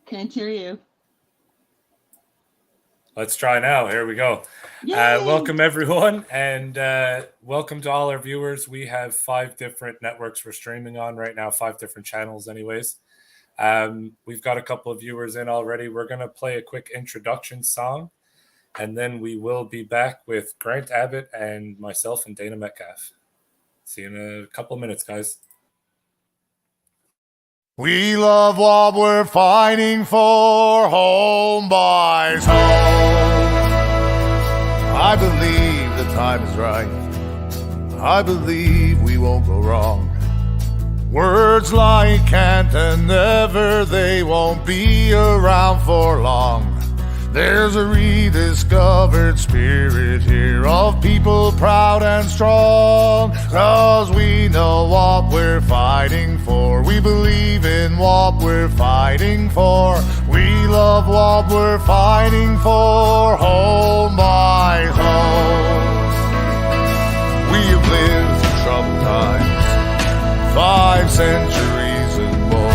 Can't hear you. Let's try now. Here we go. Welcome, everyone, and welcome to all our viewers. We have 5 different networks we're streaming on right now, 5 different channels anyways. We've got a couple of viewers in already. We're going to play a quick introduction song, and then we will be back with Grant Abbott and myself and Dana Metcalf. See you in a couple of minutes, guys. We love what we're fighting for, home boys home. I believe the time is right. I believe we won't go wrong. Words like can't and never, they won't be around for long. There's a rediscovered spirit here of people proud and strong. 'Cause we know what we're fighting for. We believe in what we're fighting for. We love what we're fighting for. Home by home. We have lived through troubled times, 5 centuries and more.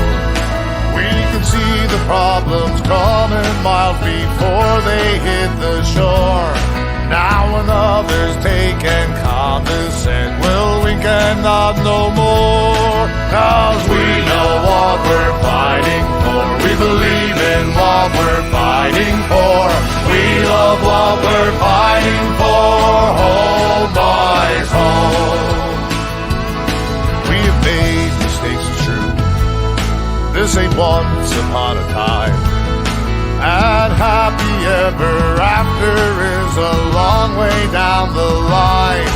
We can see the problems coming miles before they hit the shore. Now when others take and condescend, well, we cannot no more. 'Cause we know what we're fighting for. We believe in what we're fighting for. We love what we're fighting for. Home boys home. We have made mistakes, it's true. This ain't once upon a time. And happy ever after is a long way down the line.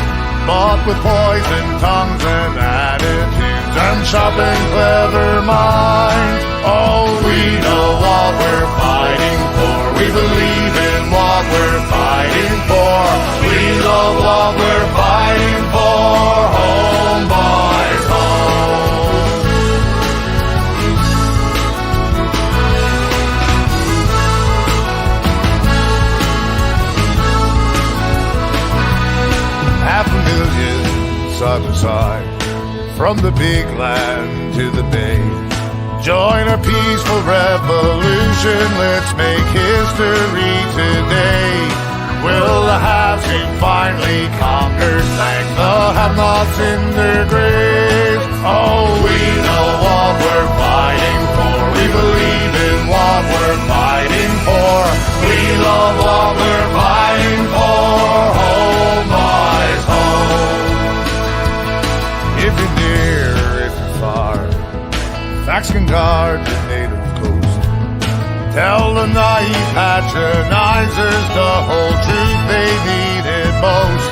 But with poison tongues and attitudes and sharp and clever minds, oh, we know what we're fighting for. We believe in what we're fighting for. We love what we're fighting for. Home boys home. Side by side, from the big land to the bay. Join a peaceful revolution, let's make history today. Will the have-seen finally conquer, thank the have-nots in their graves? Oh, we know what we're fighting for. We believe in what we're fighting for. We love what we're fighting for. Home boys home. If you're near, if you're far, facts can guard your native coast. Tell the naive patronizers the whole truth they needed most.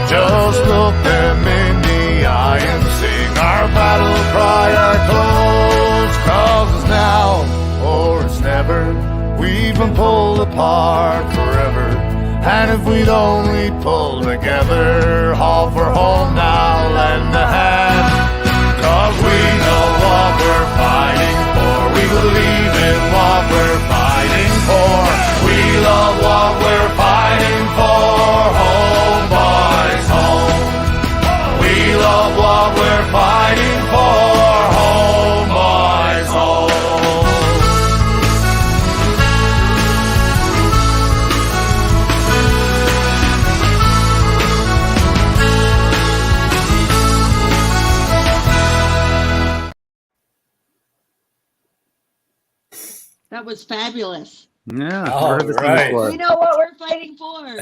Just look them in the eye and sing our battle cry, our toast. 'Cause it's now or it's never. We've been pulled apart forever. And if we'd only pull together, all for home now, lend a hand. 'Cause we know what we're fighting for. We believe in what we're fighting for. We love what we're fighting for. Home boys home. We love what we're fighting for. Home boys home. That was fabulous. Yeah. All right. We know what we're fighting for.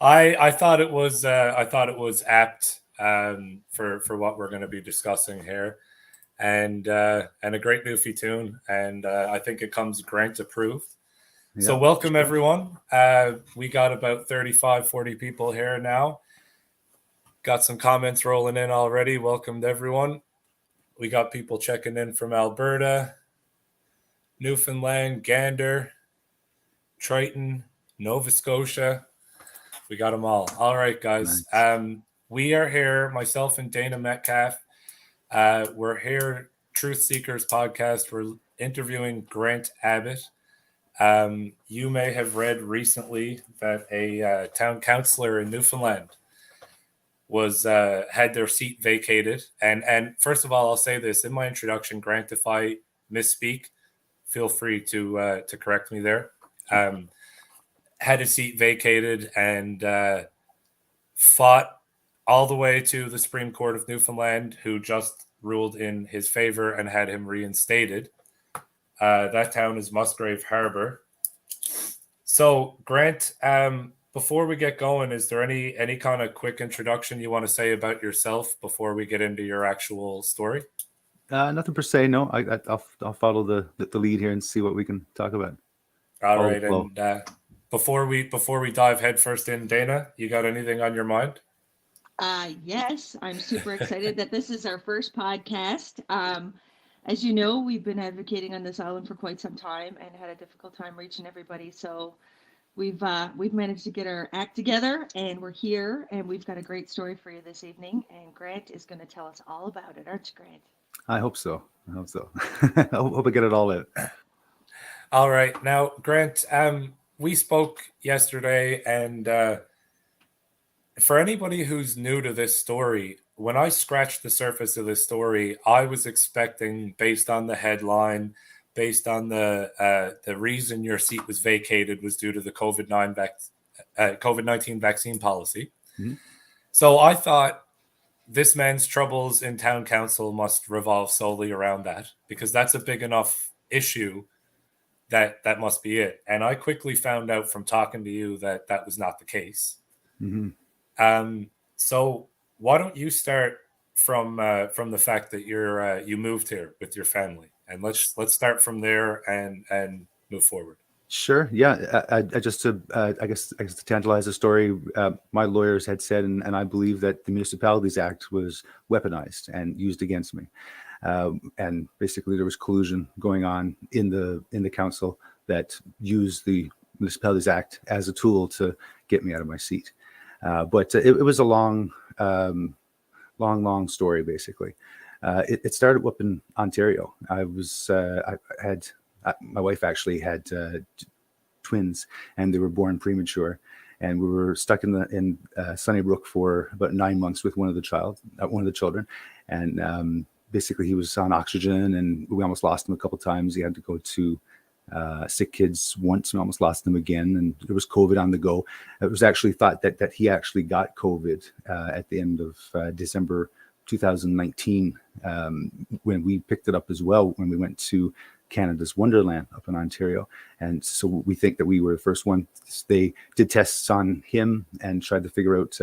I thought it was apt for what we're going to be discussing here, and a great Newfie tune, and I think it comes Grant approved. Yeah. So welcome everyone. We got about 35-40 people here now. Got some comments rolling in already. Welcome to everyone. We got people checking in from Alberta, Newfoundland, Gander, Triton, Nova Scotia. We got them all. All right, guys. Nice. We are here, myself and Dana Metcalf. We're here, Truth Seekers podcast. We're interviewing Grant Abbott. You may have read recently that a town councilor in Newfoundland had their seat vacated. And first of all, I'll say this in my introduction, Grant, if I misspeak, feel free to correct me there. Had his seat vacated and fought all the way to the Supreme Court of Newfoundland, who just ruled in his favor and had him reinstated. That town is Musgrave Harbour. So, Grant, before we get going, is there any kind of quick introduction you want to say about yourself before we get into your actual story? Nothing per se. No, I'll follow the lead here and see what we can talk about. All right, and before we dive headfirst in, Dana, you got anything on your mind? Yes, I'm super excited that this is our first podcast. As you know, we've been advocating on this island for quite some time and had a difficult time reaching everybody. So we've managed to get our act together, and we're here, and we've got a great story for you this evening. And Grant is going to tell us all about it, aren't you, Grant? I hope so. I hope I get it all out. All right, now, Grant, we spoke yesterday, and for anybody who's new to this story, when I scratched the surface of this story, I was expecting, based on the headline, based on the reason your seat was vacated was due to the COVID-19 vaccine policy. Mm-hmm. So I thought this man's troubles in town council must revolve solely around that, because that's a big enough issue that must be it. And I quickly found out from talking to you that that was not the case. Mm-hmm. So why don't you start from the fact that you moved here with your family, and let's start from there and move forward. Sure. Yeah. I guess to tantalize the story, my lawyers had said, and I believe that the Municipalities Act was weaponized and used against me. And basically there was collusion going on in the council that used the Municipalities Act as a tool to get me out of my seat. But it was a long story, basically. It started up in Ontario. My wife actually had twins, and they were born premature. And we were stuck in Sunnybrook for about 9 months with one of the children. And basically he was on oxygen, and we almost lost him a couple of times. He had to go to sick kids once and almost lost them again, and there was COVID on the go. It was actually thought that he actually got COVID at the end of December 2019 when we picked it up as well, when we went to Canada's Wonderland up in Ontario. And so we think that we were the first one. They did tests on him and tried to figure out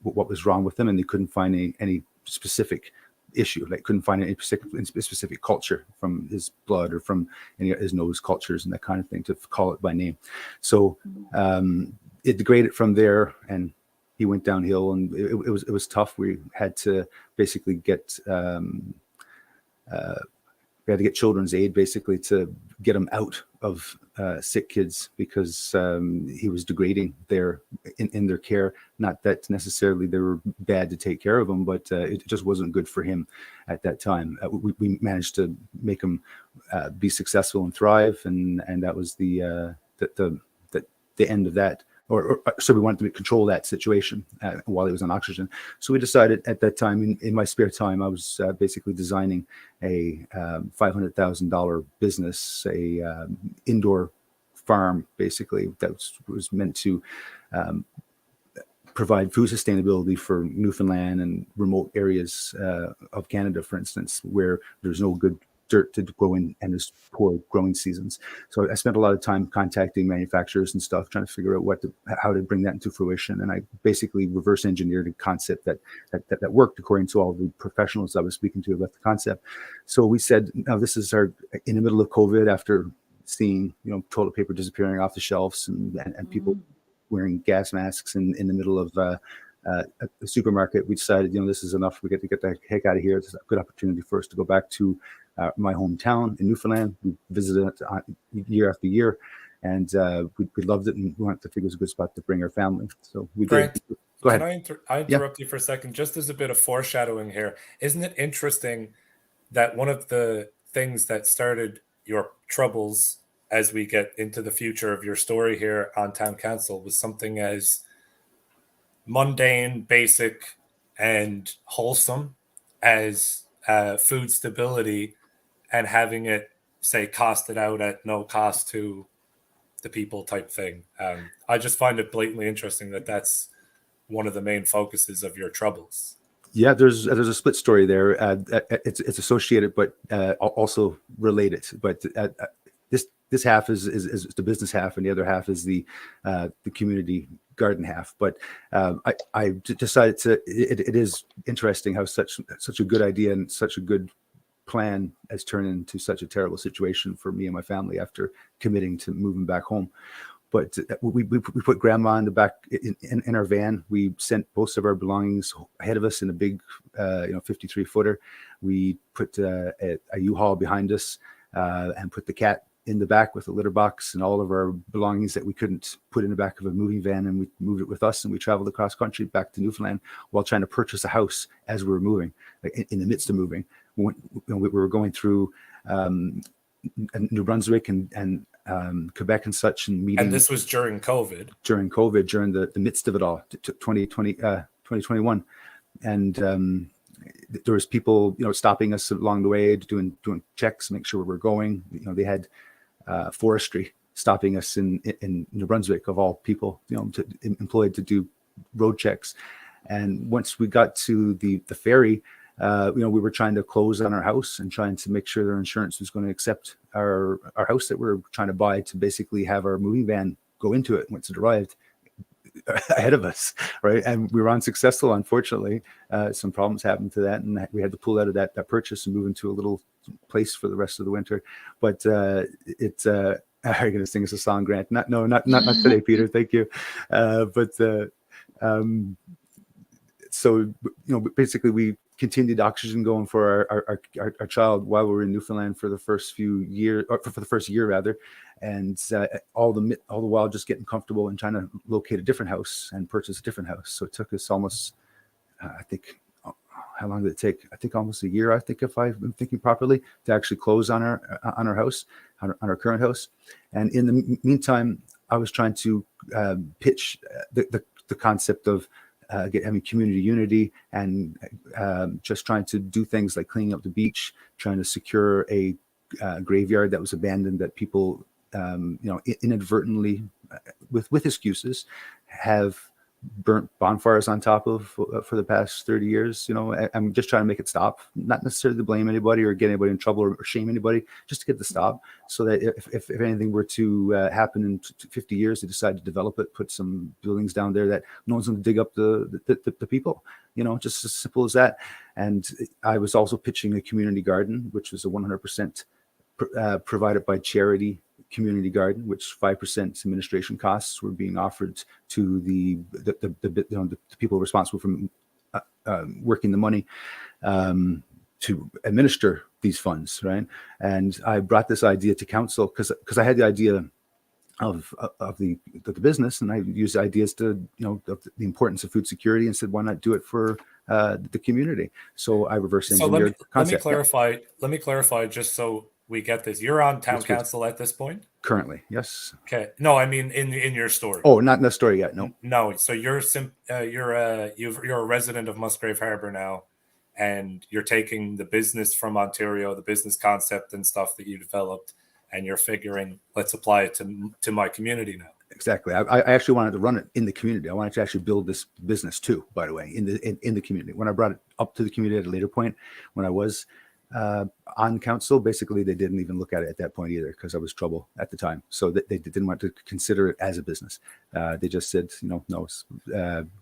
what was wrong with him, and they couldn't find any specific issue. Like, couldn't find any specific culture from his blood or from any of his nose cultures and that kind of thing to call it by name. So it degraded from there, and he went downhill, and it was tough. We had to basically get Children's Aid basically to get him out of sick kids, because he was degrading in their care. Not that necessarily they were bad to take care of him, but it just wasn't good for him at that time. We managed to make him be successful and thrive, and that was the end of that. So we wanted to control that situation while he was on oxygen. So we decided at that time, in my spare time, I was basically designing a $500,000 business, a indoor farm, basically, that was meant to provide food sustainability for Newfoundland and remote areas of Canada, for instance, where there's no good dirt to grow in and there's poor growing seasons. So I spent a lot of time contacting manufacturers and stuff, trying to figure out how to bring that into fruition. And I basically reverse engineered a concept that worked according to all the professionals I was speaking to about the concept. So we said, now this is in the middle of COVID, after seeing, toilet paper disappearing off the shelves and people wearing gas masks in the middle of a supermarket, we decided, this is enough. We get to get the heck out of here. It's a good opportunity for us to go back to my hometown in Newfoundland. We visited it year after year, and we loved it, and we wanted to figure it was a good spot to bring our family. So we did. Go ahead. Can I interrupt you for a second, just as a bit of foreshadowing here? Isn't it interesting that one of the things that started your troubles as we get into the future of your story here on town council was something as mundane, basic, and wholesome as food stability, and having it say, cost it out at no cost to the people type thing. I just find it blatantly interesting that that's one of the main focuses of your troubles. Yeah, there's a split story there. It's associated, but also related. But this half is the business half, and the other half is the community garden half. But I decided to. It is interesting how such a good idea and such a good plan has turned into such a terrible situation for me and my family after committing to moving back home. But we put grandma in the back in our van. We sent most of our belongings ahead of us in a big 53 footer. We put a U-Haul behind us and put the cat in the back with a litter box and all of our belongings that we couldn't put in the back of a moving van, and we moved it with us, and we traveled across country back to Newfoundland while trying to purchase a house as we were moving, in the midst of moving. We were going through New Brunswick and Quebec and such, and meeting. And this was during COVID. During the midst of it all, 2021, and there was people, stopping us along the way, doing checks, make sure where we're going. They had forestry stopping us in New Brunswick, of all people, employed to do road checks. And once we got to the ferry, we were trying to close on our house and trying to make sure their insurance was going to accept our house that we were trying to buy, to basically have our moving van go into it once it arrived ahead of us, right? And we were unsuccessful, unfortunately. Some problems happened to that, and we had to pull out of that purchase and move into a little place for the rest of the winter. But it's are you going to sing us a song, Grant? Not today, Peter. Thank you. So basically we continued oxygen going for our child while we were in Newfoundland for the first few years, or for the first year rather, and all the while just getting comfortable and trying to locate a different house and purchase a different house. So it took us almost, I think, how long did it take? I think almost a year. I think, if I'm thinking properly, to actually close on our house, on our current house. And in the meantime, I was trying to pitch the concept of having community unity, and just trying to do things like cleaning up the beach, trying to secure a graveyard that was abandoned, that people, inadvertently, with excuses, have burnt bonfires on top of for the past 30 years. I'm just trying to make it stop, not necessarily to blame anybody or get anybody in trouble or shame anybody, just to get the stop, so that if anything were to happen in 50 years, they decide to develop it, put some buildings down there, that no one's going to dig up the people, just as simple as that. And I was also pitching a community garden, which was a 100% provided by charity community garden, which 5% administration costs were being offered to the people responsible for working the money to administer these funds, right? And I brought this idea to council because I had the idea of the business, and I used ideas to the importance of food security, and said, why not do it for the community? So I reverse engineered concept. Let me clarify just so we get this. You're on town council at this point? Currently, yes. Okay. No, I mean in your story. Oh, not in the story yet. No. No. So you're a resident of Musgrave Harbour now, and you're taking the business from Ontario, the business concept and stuff that you developed, and you're figuring, let's apply it to my community now. Exactly. I actually wanted to run it in the community. I wanted to actually build this business too, by the way, in the community. When I brought it up to the community at a later point, when I was on council, basically they didn't even look at it at that point either, because I was trouble at the time. So they didn't want to consider it as a business. They just said, no,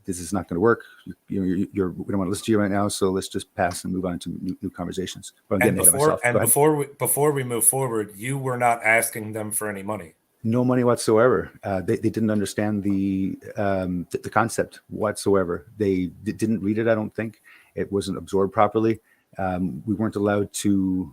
this is not going to work. We don't want to listen to you right now, so let's just pass and move on to new conversations. But Before we move forward, you were not asking them for any money. No money whatsoever. They didn't understand the concept whatsoever. They didn't read it. I don't think it wasn't absorbed properly. We weren't allowed to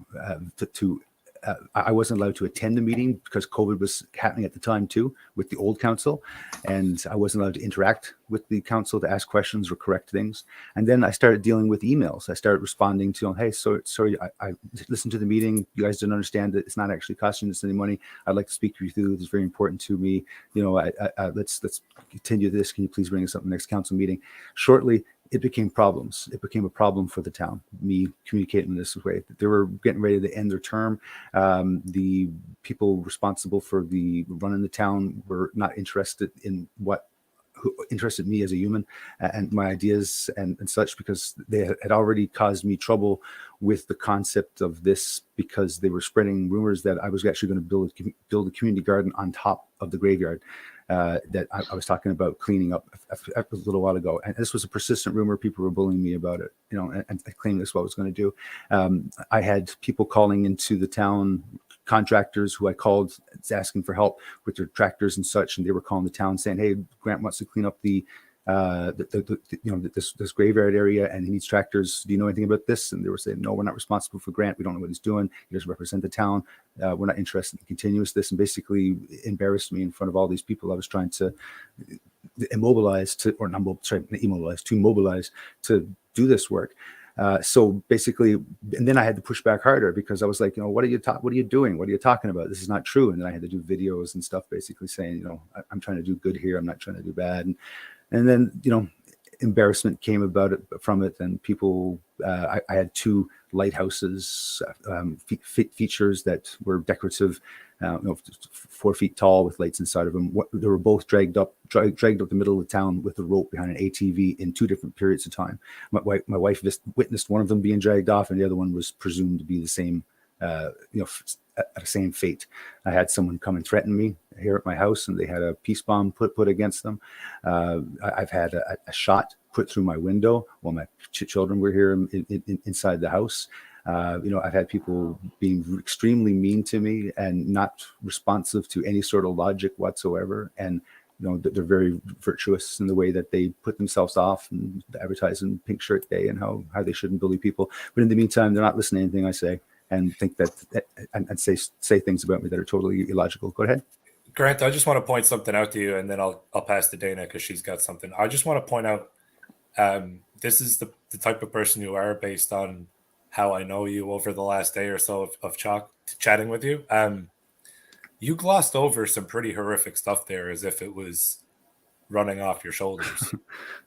I wasn't allowed to attend the meeting because COVID was happening at the time too, with the old council, and I wasn't allowed to interact with the council to ask questions or correct things. And then I started dealing with emails. I started responding to, hey, sorry, I listened to the meeting. You guys didn't understand that it's not actually costing us any money. I'd like to speak to you through. It's very important to me. Let's continue this. Can you please bring us up next council meeting? Shortly it became problems. It became a problem for the town, me communicating this way. They were getting ready to end their term. The people responsible for the running the town were not interested in who interested me as a human and my ideas and such, because they had already caused me trouble with the concept of this, because they were spreading rumors that I was actually going to build a community garden on top of the graveyard that I was talking about cleaning up a little while ago. And this was a persistent rumor. People were bullying me about it, and claiming this is what I was going to do. I had people calling into the town, contractors who I called asking for help with their tractors and such, and they were calling the town saying, "Hey, Grant wants to clean up this graveyard area, and he needs tractors. Do you know anything about this?" And they were saying, "No, we're not responsible for Grant. We don't know what he's doing. He doesn't represent the town. We're not interested in continuous this," and basically embarrassed me in front of all these people I was trying to mobilize to do this work. So basically, and then I had to push back harder, because I was like, what are you doing? What are you talking about? This is not true. And then I had to do videos and stuff, basically saying, I'm trying to do good here. I'm not trying to do bad. And then, embarrassment came about it from it. And people, I had 2 lighthouses, features that were decorative, 4 feet tall with lights inside of them. They were both dragged up the middle of the town with a rope behind an ATV in 2 different periods of time. My wife witnessed one of them being dragged off, and the other one was presumed to be the same, the same fate. I had someone come and threaten me here at my house, and they had a peace bomb put against them. I've had a shot put through my window while my children were here inside the house. I've had people being extremely mean to me and not responsive to any sort of logic whatsoever. And, they're very virtuous in the way that they put themselves off and advertising Pink Shirt Day and how they shouldn't bully people. But in the meantime, they're not listening to anything I say, and think that and say things about me that are totally illogical. Go ahead. Grant, I just want to point something out to you, and then I'll pass to Dana because she's got something. I just want to point out, this is the type of person you are based on how I know you over the last day or so of chatting with you. You glossed over some pretty horrific stuff there as if it was running off your shoulders.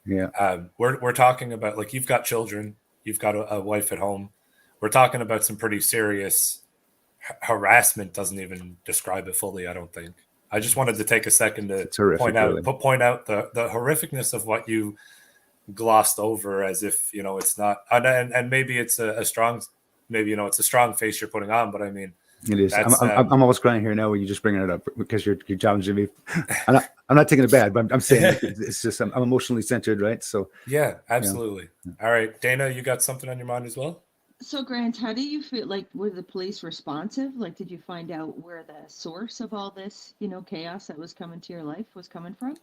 Yeah. We're talking about, like, you've got children, you've got a wife at home. We're talking about some pretty serious harassment. Doesn't even describe it fully, I don't think. I just wanted to take a second to point out the horrificness of what you glossed over, as if it's not, and maybe it's a strong, it's a strong face you're putting on, but I mean, it is. I'm almost crying here now when you just bringing it up, because you're challenging me. I'm not taking it bad, but I'm saying it's just I'm emotionally centered, right? So yeah, absolutely. All right, Dana, you got something on your mind as well? So Grant, how do you feel? Like, were the police responsive? Like, did you find out where the source of all this, chaos that was coming to your life was coming from?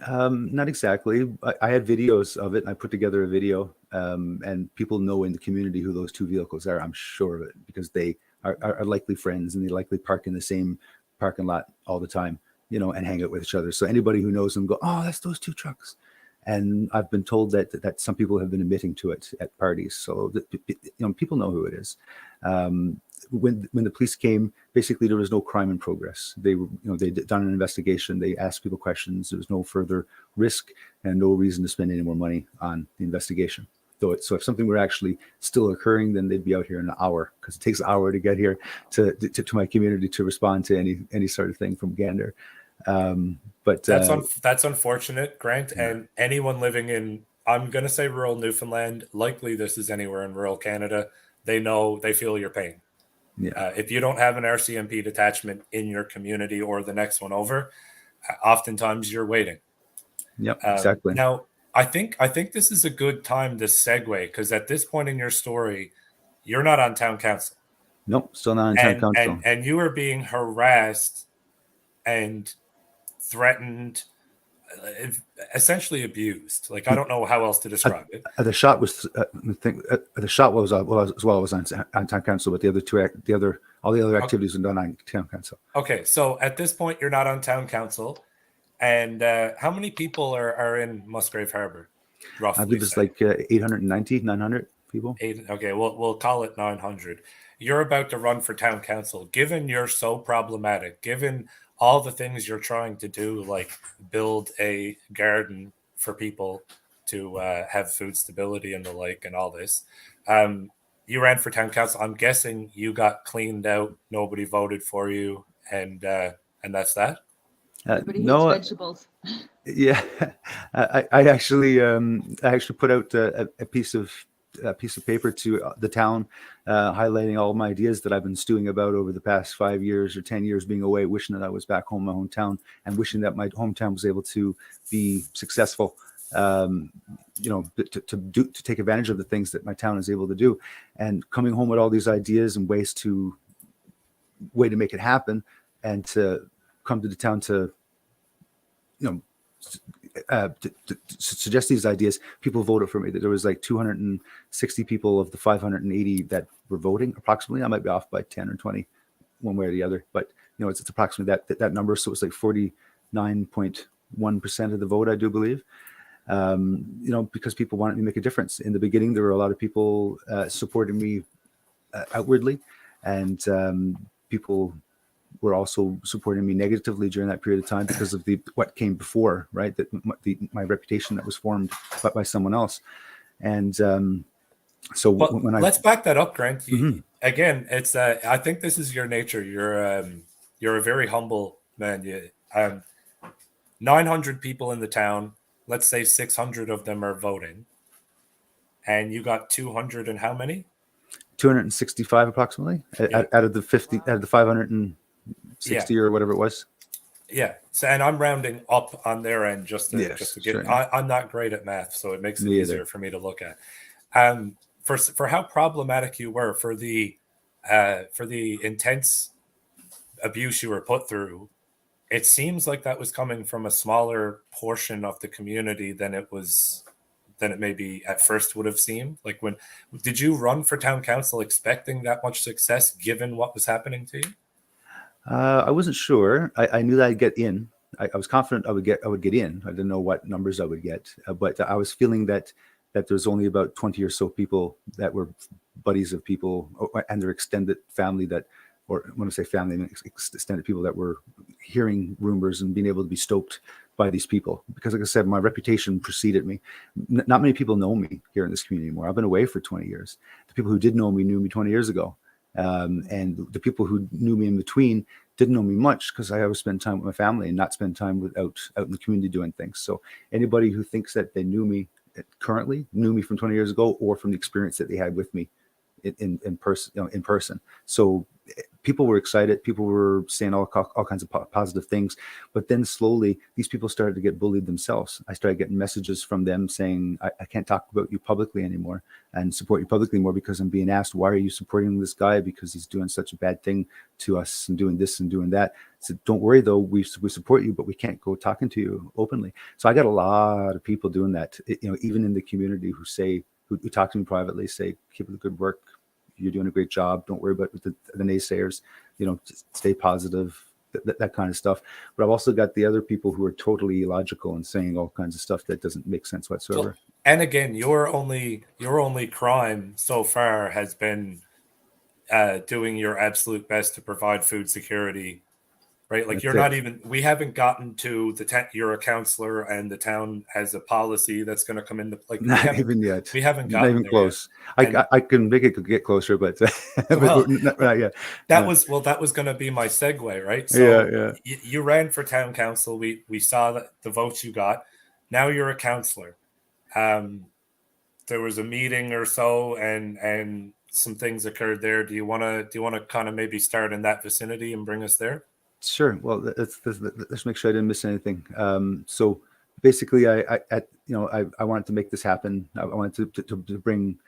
Not exactly. I had videos of it, and I put together a video, and people know in the community who those 2 vehicles are. I'm sure of it, because they are likely friends, and they likely park in the same parking lot all the time, and hang out with each other. So anybody who knows them go, "Oh, that's those 2 trucks." And I've been told that some people have been admitting to it at parties. So people know who it is. When the police came, basically there was no crime in progress. They were, they'd done an investigation. They asked people questions. There was no further risk and no reason to spend any more money on the investigation. So if something were actually still occurring, then they'd be out here in an hour, because it takes an hour to get here to my community to respond to any sort of thing from Gander. But that's unfortunate, Grant. Yeah. And anyone living in, I'm going to say rural Newfoundland, likely this is anywhere in rural Canada, they feel your pain. Yeah. If you don't have an RCMP detachment in your community or the next one over, oftentimes you're waiting. Yep, exactly. Now, I think this is a good time to segue, because at this point in your story, you're not on town council. Nope, still not on town council. And you are being harassed and threatened, essentially abused. Like, I don't know how else to describe it. The shot was while I was on town council, but all the other activities were done on town council. Okay, so at this point, you're not on town council. And how many people are in Musgrave Harbour? Roughly, I believe it's like 890, 900 people. Okay, we'll call it 900. You're about to run for town council. Given you're so problematic, given all the things you're trying to do, like build a garden for people to have food stability and the like and all this. You ran for town council. I'm guessing you got cleaned out. Nobody voted for you, and that's that. Everybody hates No, vegetables. yeah, I actually put out a piece of paper to the town, highlighting all my ideas that I've been stewing about over the past 5 years or 10 years being away, wishing that I was back home in my hometown, and wishing that my hometown was able to be successful. To take advantage of the things that my town is able to do, and coming home with all these ideas and ways to make it happen, and to come to the town to suggest these ideas. People voted for me. There was like 260 people of the 580 that were voting approximately. I might be off by 10 or 20 one way or the other, but it's approximately that number. So it's like 49.1% of the vote, I do believe. Because people wanted me to make a difference. In the beginning, there were a lot of people supporting me outwardly, and people were also supporting me negatively during that period of time because of what came before, right? That my reputation that was formed by someone else. And so when let's back that up, Grant. Again, it's I think this is your nature. You're a very humble man. 900 people in the town. Let's say 600 of them are voting, and you got 200 and how many? 265 approximately out of the 50, out of the 560 or whatever it was. Yeah. So, and I'm rounding up on their end just to get. Sure. I'm not great at math, so it makes it easier for me to look at. For how problematic you were, for the intense abuse you were put through. It seems like that was coming from a smaller portion of the community than it maybe at first would have seemed. Like, did you run for town council expecting that much success given what was happening to you? I wasn't sure. I knew that I'd get in. I was confident I would get in. I didn't know what numbers I would get, but I was feeling that there's only about 20 or so people that were buddies of people and their extended family or when I say family, I mean extended people that were hearing rumors and being able to be stoked by these people. Because like I said, my reputation preceded me. Not many people know me here in this community anymore. I've been away for 20 years. The people who did know me knew me 20 years ago. And the people who knew me in between didn't know me much because I always spend time with my family and not spend time out in the community doing things. So anybody who thinks that they knew me currently knew me from 20 years ago or from the experience that they had with me in person. So people were excited. People were saying all kinds of positive things. But then slowly, these people started to get bullied themselves. I started getting messages from them saying, I can't talk about you publicly anymore and support you publicly anymore because I'm being asked, why are you supporting this guy? Because he's doing such a bad thing to us and doing this and doing that. I said, don't worry, though. We support you, but we can't go talking to you openly. So I got a lot of people doing that, even in the community who talk to me privately, say, keep up the good work. You're doing a great job. Don't worry about the naysayers. Just stay positive, that kind of stuff. But I've also got the other people who are totally illogical and saying all kinds of stuff that doesn't make sense whatsoever. And again, your only crime so far has been doing your absolute best to provide food security, right? Like we haven't gotten to you're a councillor and the town has a policy that's going to come into like not even yet. We haven't gotten not even close. I can make it get closer, but well, not yet. That was going to be my segue, right? So you ran for town council. We saw that the votes you got. Now you're a councillor. There was a meeting or so, and some things occurred there. Do you want to kind of maybe start in that vicinity and bring us there? Sure. Well, let's make sure I didn't miss anything. So basically, I wanted to make this happen. I wanted to bring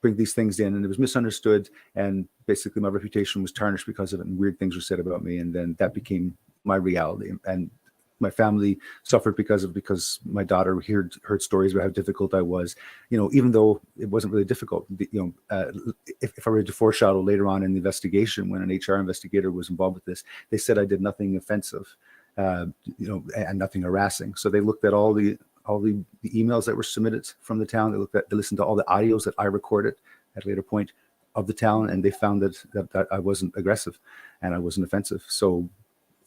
these things in, and it was misunderstood. And basically, my reputation was tarnished because of it, and weird things were said about me. And then that became my reality. And my family suffered because my daughter heard stories about how difficult I was. Even though it wasn't really difficult. If I were to foreshadow later on in the investigation, when an HR investigator was involved with this, they said I did nothing offensive, and nothing harassing. So they looked at all the emails that were submitted from the town. They listened to all the audios that I recorded at a later point of the town, and they found that I wasn't aggressive and I wasn't offensive. So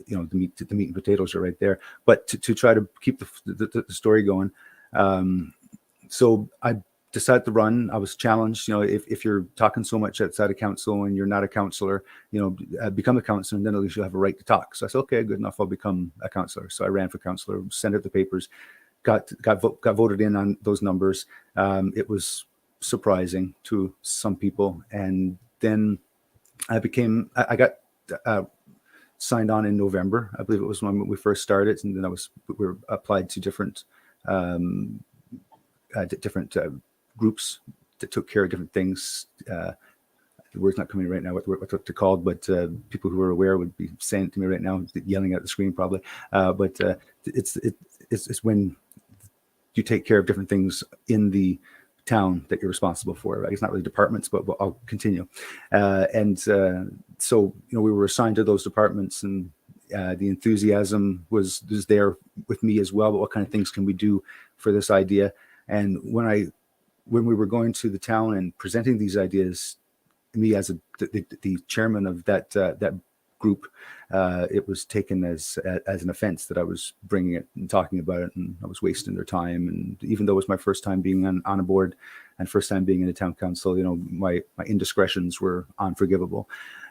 the meat and potatoes are right there. But to try to keep the story going, So I decided to run. I was challenged. If you're talking so much outside of council and you're not a councillor, become a councillor, and then at least you'll have a right to talk. So I said, okay, good enough. I'll become a councillor. So I ran for councillor, sent out the papers, got voted in on those numbers. It was surprising to some people, and then I got signed on in November. I believe it was when we first started, and then we were applied to different groups that took care of different things. The word's not coming right now what they're called, but people who are aware would be saying it to me right now, yelling at the screen probably. But it's when you take care of different things in the town that you're responsible for. Right? It's not really departments, but I'll continue. So we were assigned to those departments, and the enthusiasm was there with me as well. But what kind of things can we do for this idea? And when we were going to the town and presenting these ideas, me as the chairman of that group, it was taken as an offense that I was bringing it and talking about it, and I was wasting their time. And even though it was my first time being on a board and first time being in the town council, my indiscretions were unforgivable.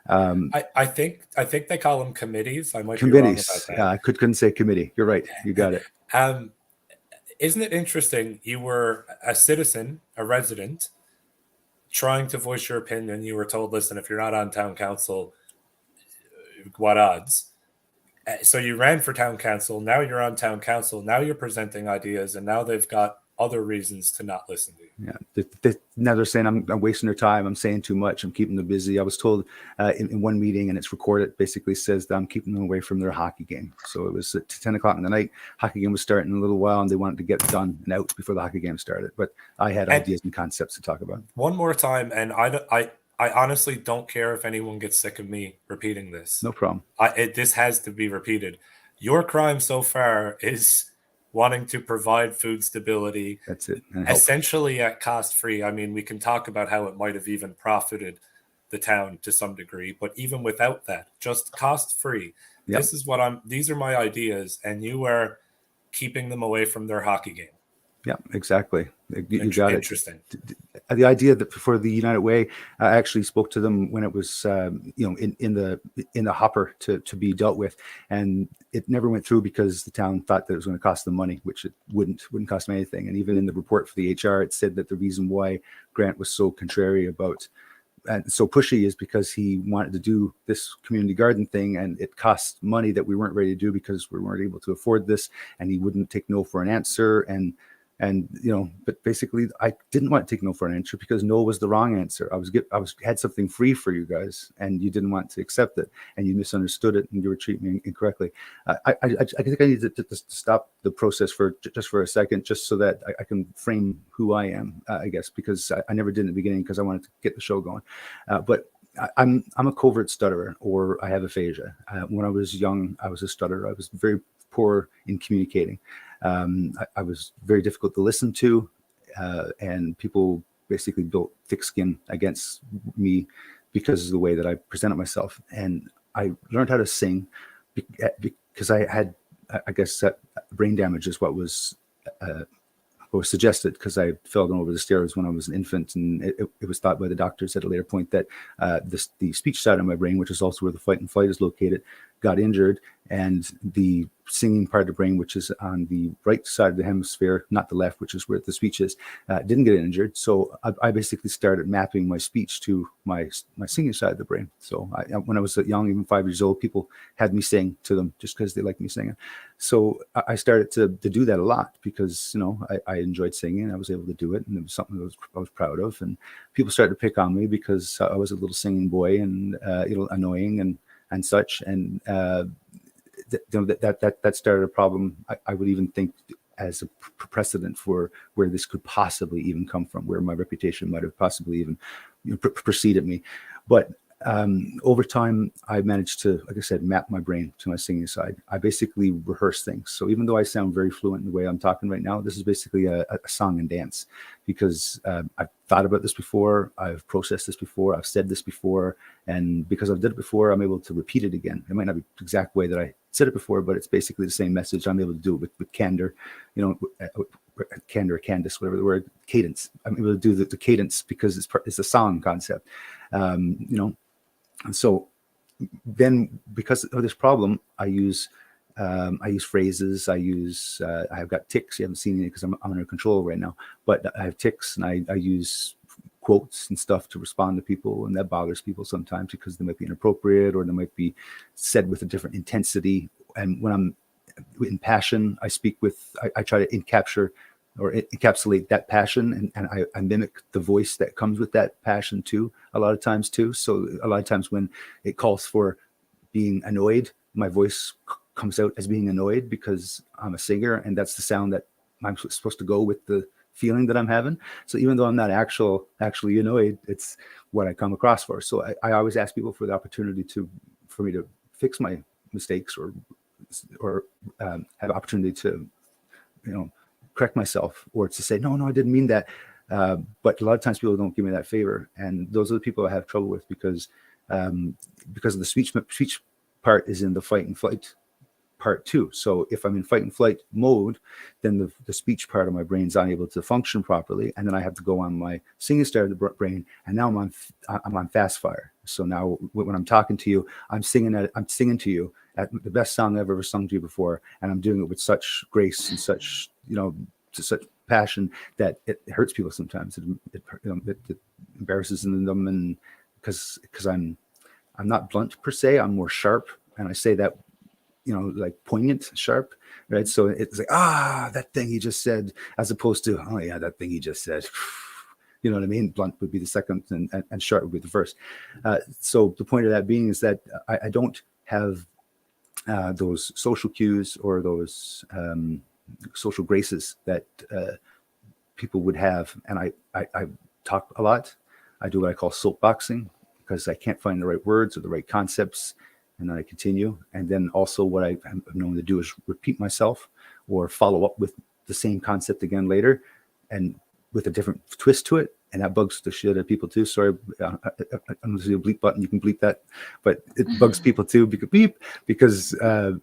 I think they call them committees. I might committees. Be wrong about that. I couldn't say committee. You're right. You got it. Isn't it interesting? You were a citizen, a resident, trying to voice your opinion. You were told, listen, if you're not on town council, what odds? So you ran for town council. Now you're on town council. Now you're presenting ideas, and now they've got other reasons to not listen to you. Yeah. Now they're saying I'm wasting their time. I'm saying too much. I'm keeping them busy. I was told in one meeting, and it's recorded, basically says that I'm keeping them away from their hockey game. So it was at 10 o'clock in the night. Hockey game was starting in a little while, and they wanted to get it done and out before the hockey game started. But I had ideas and concepts to talk about. One more time, and I honestly don't care if anyone gets sick of me repeating this. No problem. This has to be repeated. Your crime so far is wanting to provide food stability. That's it. Essentially at cost free. I mean, we can talk about how it might have even profited the town to some degree, but even without that, just cost free. Yep. These are my ideas, and you are keeping them away from their hockey game. Yeah, exactly. You got it. Interesting. The idea that for the United Way, I actually spoke to them when it was, in the hopper to be dealt with, and it never went through because the town thought that it was going to cost them money, which it wouldn't cost them anything. And even in the report for the HR, it said that the reason why Grant was so contrary about and so pushy is because he wanted to do this community garden thing, and it cost money that we weren't ready to do because we weren't able to afford this, and he wouldn't take no for an answer. And but basically I didn't want to take no for an answer because no was the wrong answer. I had something free for you guys, and you didn't want to accept it, and you misunderstood it, and you were treating me incorrectly. I think I need to stop the process for a second, just so that I can frame who I am, I guess, because I never did in the beginning because I wanted to get the show going. But I'm a covert stutterer, or I have aphasia. When I was young, I was a stutterer. I was very poor in communicating. I was very difficult to listen to, and people basically built thick skin against me because of the way that I presented myself. And I learned how to sing because I had, I guess, brain damage is what was suggested, because I fell down over the stairs when I was an infant, and it was thought by the doctors at a later point that the speech side of my brain, which is also where the fight and flight is located, got injured, and the singing part of the brain, which is on the right side of the hemisphere, not the left, which is where the speech is, didn't get injured. So I basically started mapping my speech to my singing side of the brain. So when I was young, even 5 years old, people had me sing to them just because they liked me singing. So I started to do that a lot because, I enjoyed singing. I was able to do it, and it was something that I was proud of. And people started to pick on me because I was a little singing boy and annoying and such. And that started a problem. I would even think as a precedent for where this could possibly even come from, where my reputation might have possibly even preceded me. But over time, I managed to, like I said, map my brain to my singing side. I basically rehearse things. So even though I sound very fluent in the way I'm talking right now, this is basically a song and dance, because I've thought about this before, I've processed this before, I've said this before, and because I've did it before, I'm able to repeat it again. It might not be the exact way that I said it before, but it's basically the same message. I'm able to do it with candor, candor, Candace, whatever the word, cadence. I'm able to do the cadence because it's a song concept, you know. And so then, because of this problem, I use phrases. I've got tics. You haven't seen it because I'm under control right now, but I have tics, and I use quotes and stuff to respond to people, and that bothers people sometimes because they might be inappropriate or they might be said with a different intensity. And when I'm in passion, I speak with, I try to encapsulate that passion, and I mimic the voice that comes with that passion too, a lot of times too. So a lot of times when it calls for being annoyed, my voice comes out as being annoyed because I'm a singer, and that's the sound that I'm supposed to go with the feeling that I'm having. So even though I'm not actually annoyed, it's what I come across for. So I always ask people for the opportunity for me to fix my mistakes or have opportunity to, you know, correct myself, or to say, no, I didn't mean that. But a lot of times people don't give me that favor. And those are the people I have trouble with because of the speech part is in the fight and flight part too. So if I'm in fight and flight mode, then the speech part of my brain's unable to function properly, and then I have to go on my singing side of the brain, and now I'm on fast fire. So now when I'm talking to you, I'm singing to you at the best song I've ever sung to you before, and I'm doing it with such grace and such, you know, to such passion that it hurts people sometimes. It embarrasses them, and because I'm not blunt per se, I'm more sharp, and I say that, you know, like poignant, sharp, right? So it's like, that thing he just said, as opposed to, oh yeah, that thing he just said. You know what I mean? Blunt would be the second, and sharp would be the first. So the point of that being is that I don't have those social cues or those social graces that people would have. And I talk a lot. I do what I call soapboxing because I can't find the right words or the right concepts. And then I continue. And then also what I'm known to do is repeat myself or follow up with the same concept again later and with a different twist to it. And that bugs the shit out of people too. Sorry, I'm going to do a bleep button. You can bleep that. But it bugs people too because they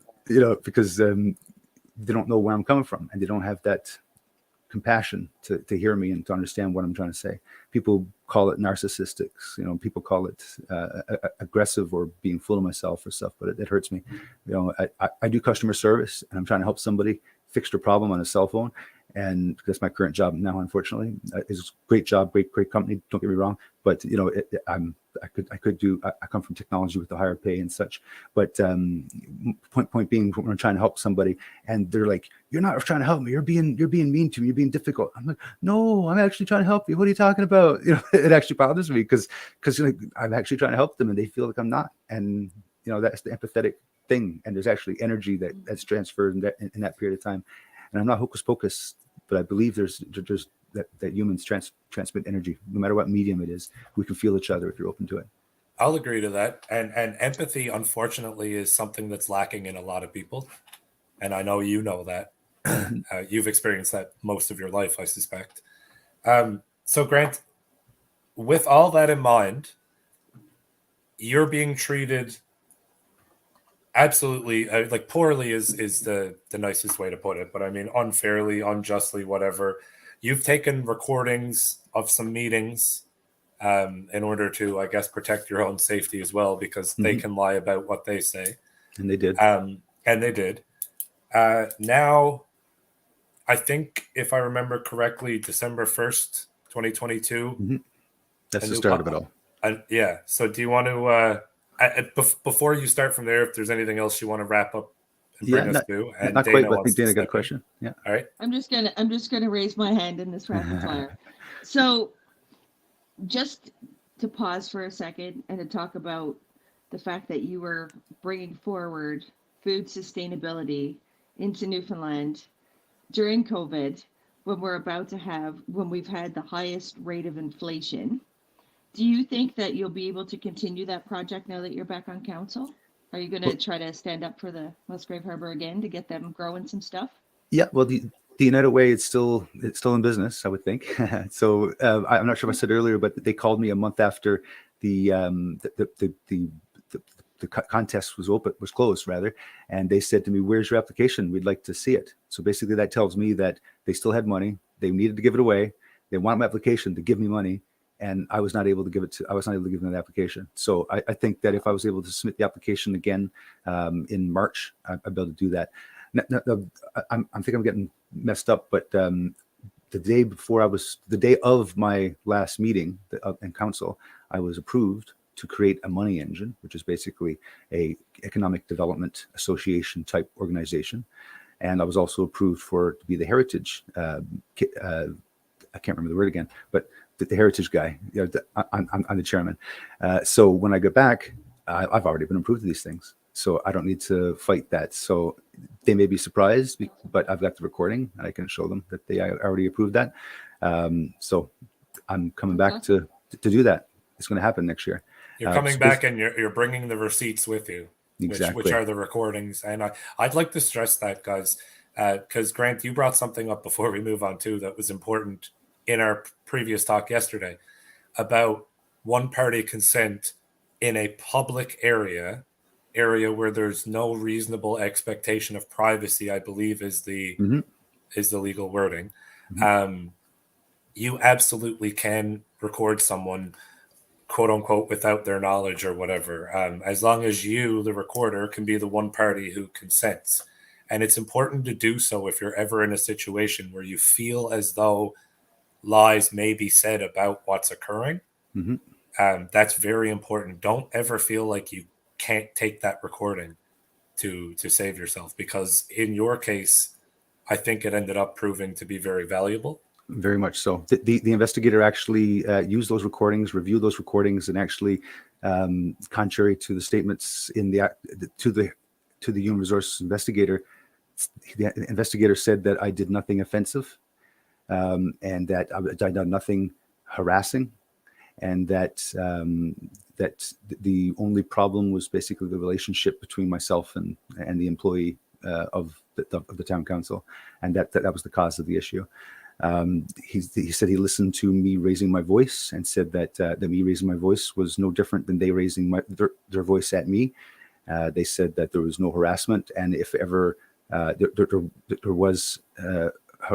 don't know where I'm coming from, and they don't have that compassion to hear me and to understand what I'm trying to say. People call it narcissistic, you know, people call it aggressive or being full of myself or stuff, but it hurts me. You know, I do customer service, and I'm trying to help somebody fix their problem on a cell phone. And that's my current job now, unfortunately. It's a great job, great company, don't get me wrong, but you know, I come from technology with the higher pay and such, but point being, when I'm trying to help somebody and they're like, you're not trying to help me, you're being mean to me, you're being difficult. I'm like, no, I'm actually trying to help you. What are you talking about? You know, it actually bothers me because like, I'm actually trying to help them and they feel like I'm not. And you know, that's the empathetic thing. And there's actually energy that's transferred in that period of time. And I'm not hocus pocus, but I believe there's that humans transmit energy, no matter what medium it is. We can feel each other if you're open to it. I'll agree to that. And empathy, unfortunately, is something that's lacking in a lot of people. And I know you know that. You've experienced that most of your life, I suspect. So Grant, with all that in mind, you're being treated absolutely, like poorly is the nicest way to put it, but I mean unfairly, unjustly, whatever. You've taken recordings of some meetings in order to, I guess, protect your own safety as well, because they can lie about what they say. And they did. Now, I think if I remember correctly, December 1st, 2022. That's the start of it all. Yeah. So do you want to, before you start from there, if there's anything else you want to wrap up and bring us to? And not quite, but I think Dana got a question. Yeah. All right. I'm just gonna raise my hand in this rapid fire. So just to pause for a second and to talk about the fact that you were bringing forward food sustainability into Newfoundland during COVID, when we've had the highest rate of inflation. Do you think that you'll be able to continue that project now that you're back on council? Are you going to try to stand up for the Musgrave Harbour again to get them growing some stuff? Yeah, well, the United Way, it's still in business, I would think. So I'm not sure if I said earlier, but they called me a month after the contest was closed rather, and they said to me, "Where's your application? We'd like to see it." So basically, that tells me that they still had money. They needed to give it away. They wanted my application to give me money, and I was not able to give them the application. So I think that if I was able to submit the application again in March, I'd be able to do that. I think I'm getting messed up, but the day of my last meeting in council, I was approved to create a money engine, which is basically a economic development association type organization. And I was also approved to be the heritage, I can't remember the word again, but the heritage guy. I'm the chairman. So when I get back, I've already been approved of these things. So I don't need to fight that. So they may be surprised, but I've got the recording and I can show them that they already approved that. So I'm coming back to do that. It's going to happen next year. You're coming back and you're bringing the receipts with you, exactly. which are the recordings. And I'd like to stress that, guys, because Grant, you brought something up before we move on too that was important in our previous talk yesterday about one-party consent in a public area where there's no reasonable expectation of privacy, I believe is the legal wording. Mm-hmm. You absolutely can record someone, quote unquote, without their knowledge or whatever, as long as you, the recorder, can be the one party who consents. And it's important to do so if you're ever in a situation where you feel as though lies may be said about what's occurring. Mm-hmm. That's very important. Don't ever feel like you can't take that recording to save yourself, because in your case, I think it ended up proving to be very valuable. Very much so. The investigator actually used those recordings, reviewed those recordings, and actually, contrary to the statements in to the human resources investigator, the investigator said that I did nothing offensive, and that I did nothing harassing, and that the only problem was basically the relationship between myself and the employee of the town council, and that was the cause of the issue. He said he listened to me raising my voice and said that me raising my voice was no different than they raising their voice at me. They said that there was no harassment, and if ever there was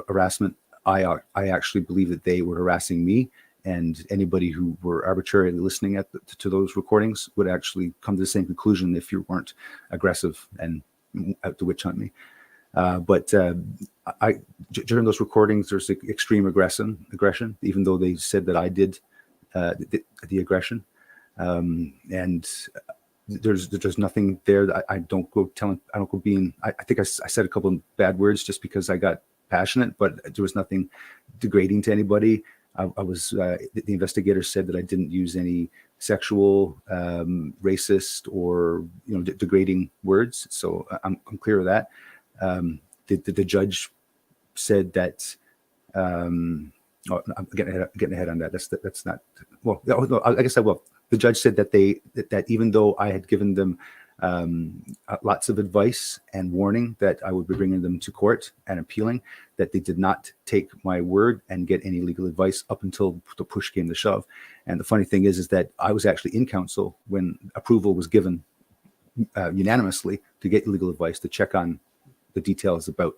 harassment, I actually believe that they were harassing me, and anybody who were arbitrarily listening to those recordings would actually come to the same conclusion if you weren't aggressive and out to witch hunt me. But during those recordings, there's extreme aggression, even though they said that I did the aggression. And there's nothing there that I don't go telling. I don't go being. I think I said a couple of bad words just because I got passionate, but there was nothing degrading to anybody. I was. The investigator said that I didn't use any sexual, racist, or degrading words. So I'm clear of that. The judge said that. I'm getting ahead on that. That's not. Well, no, I guess I will. The judge said that that even though I had given them lots of advice and warning that I would be bringing them to court and appealing, that they did not take my word and get any legal advice up until the push came to shove. And the funny thing is that I was actually in council when approval was given unanimously to get legal advice, to check on the details about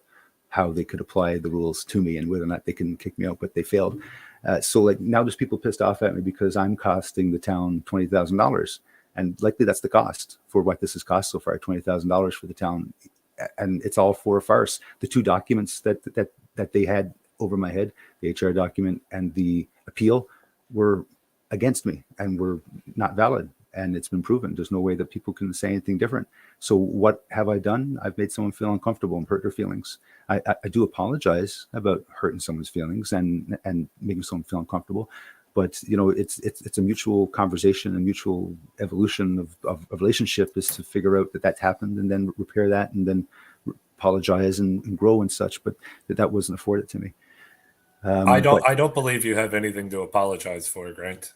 how they could apply the rules to me and whether or not they can kick me out, but they failed. So like now there's people pissed off at me because I'm costing the town $20,000. And likely that's the cost for what this has cost so far, $20,000 for the town. And it's all for a farce. The two documents that they had over my head, the HR document and the appeal, were against me and were not valid. And it's been proven. There's no way that people can say anything different. So what have I done? I've made someone feel uncomfortable and hurt their feelings. I do apologize about hurting someone's feelings and making someone feel uncomfortable. But it's a mutual conversation, a mutual evolution of relationship is to figure out that happened and then repair that and then apologize and grow and such. But that wasn't afforded to me. I don't believe you have anything to apologize for, Grant.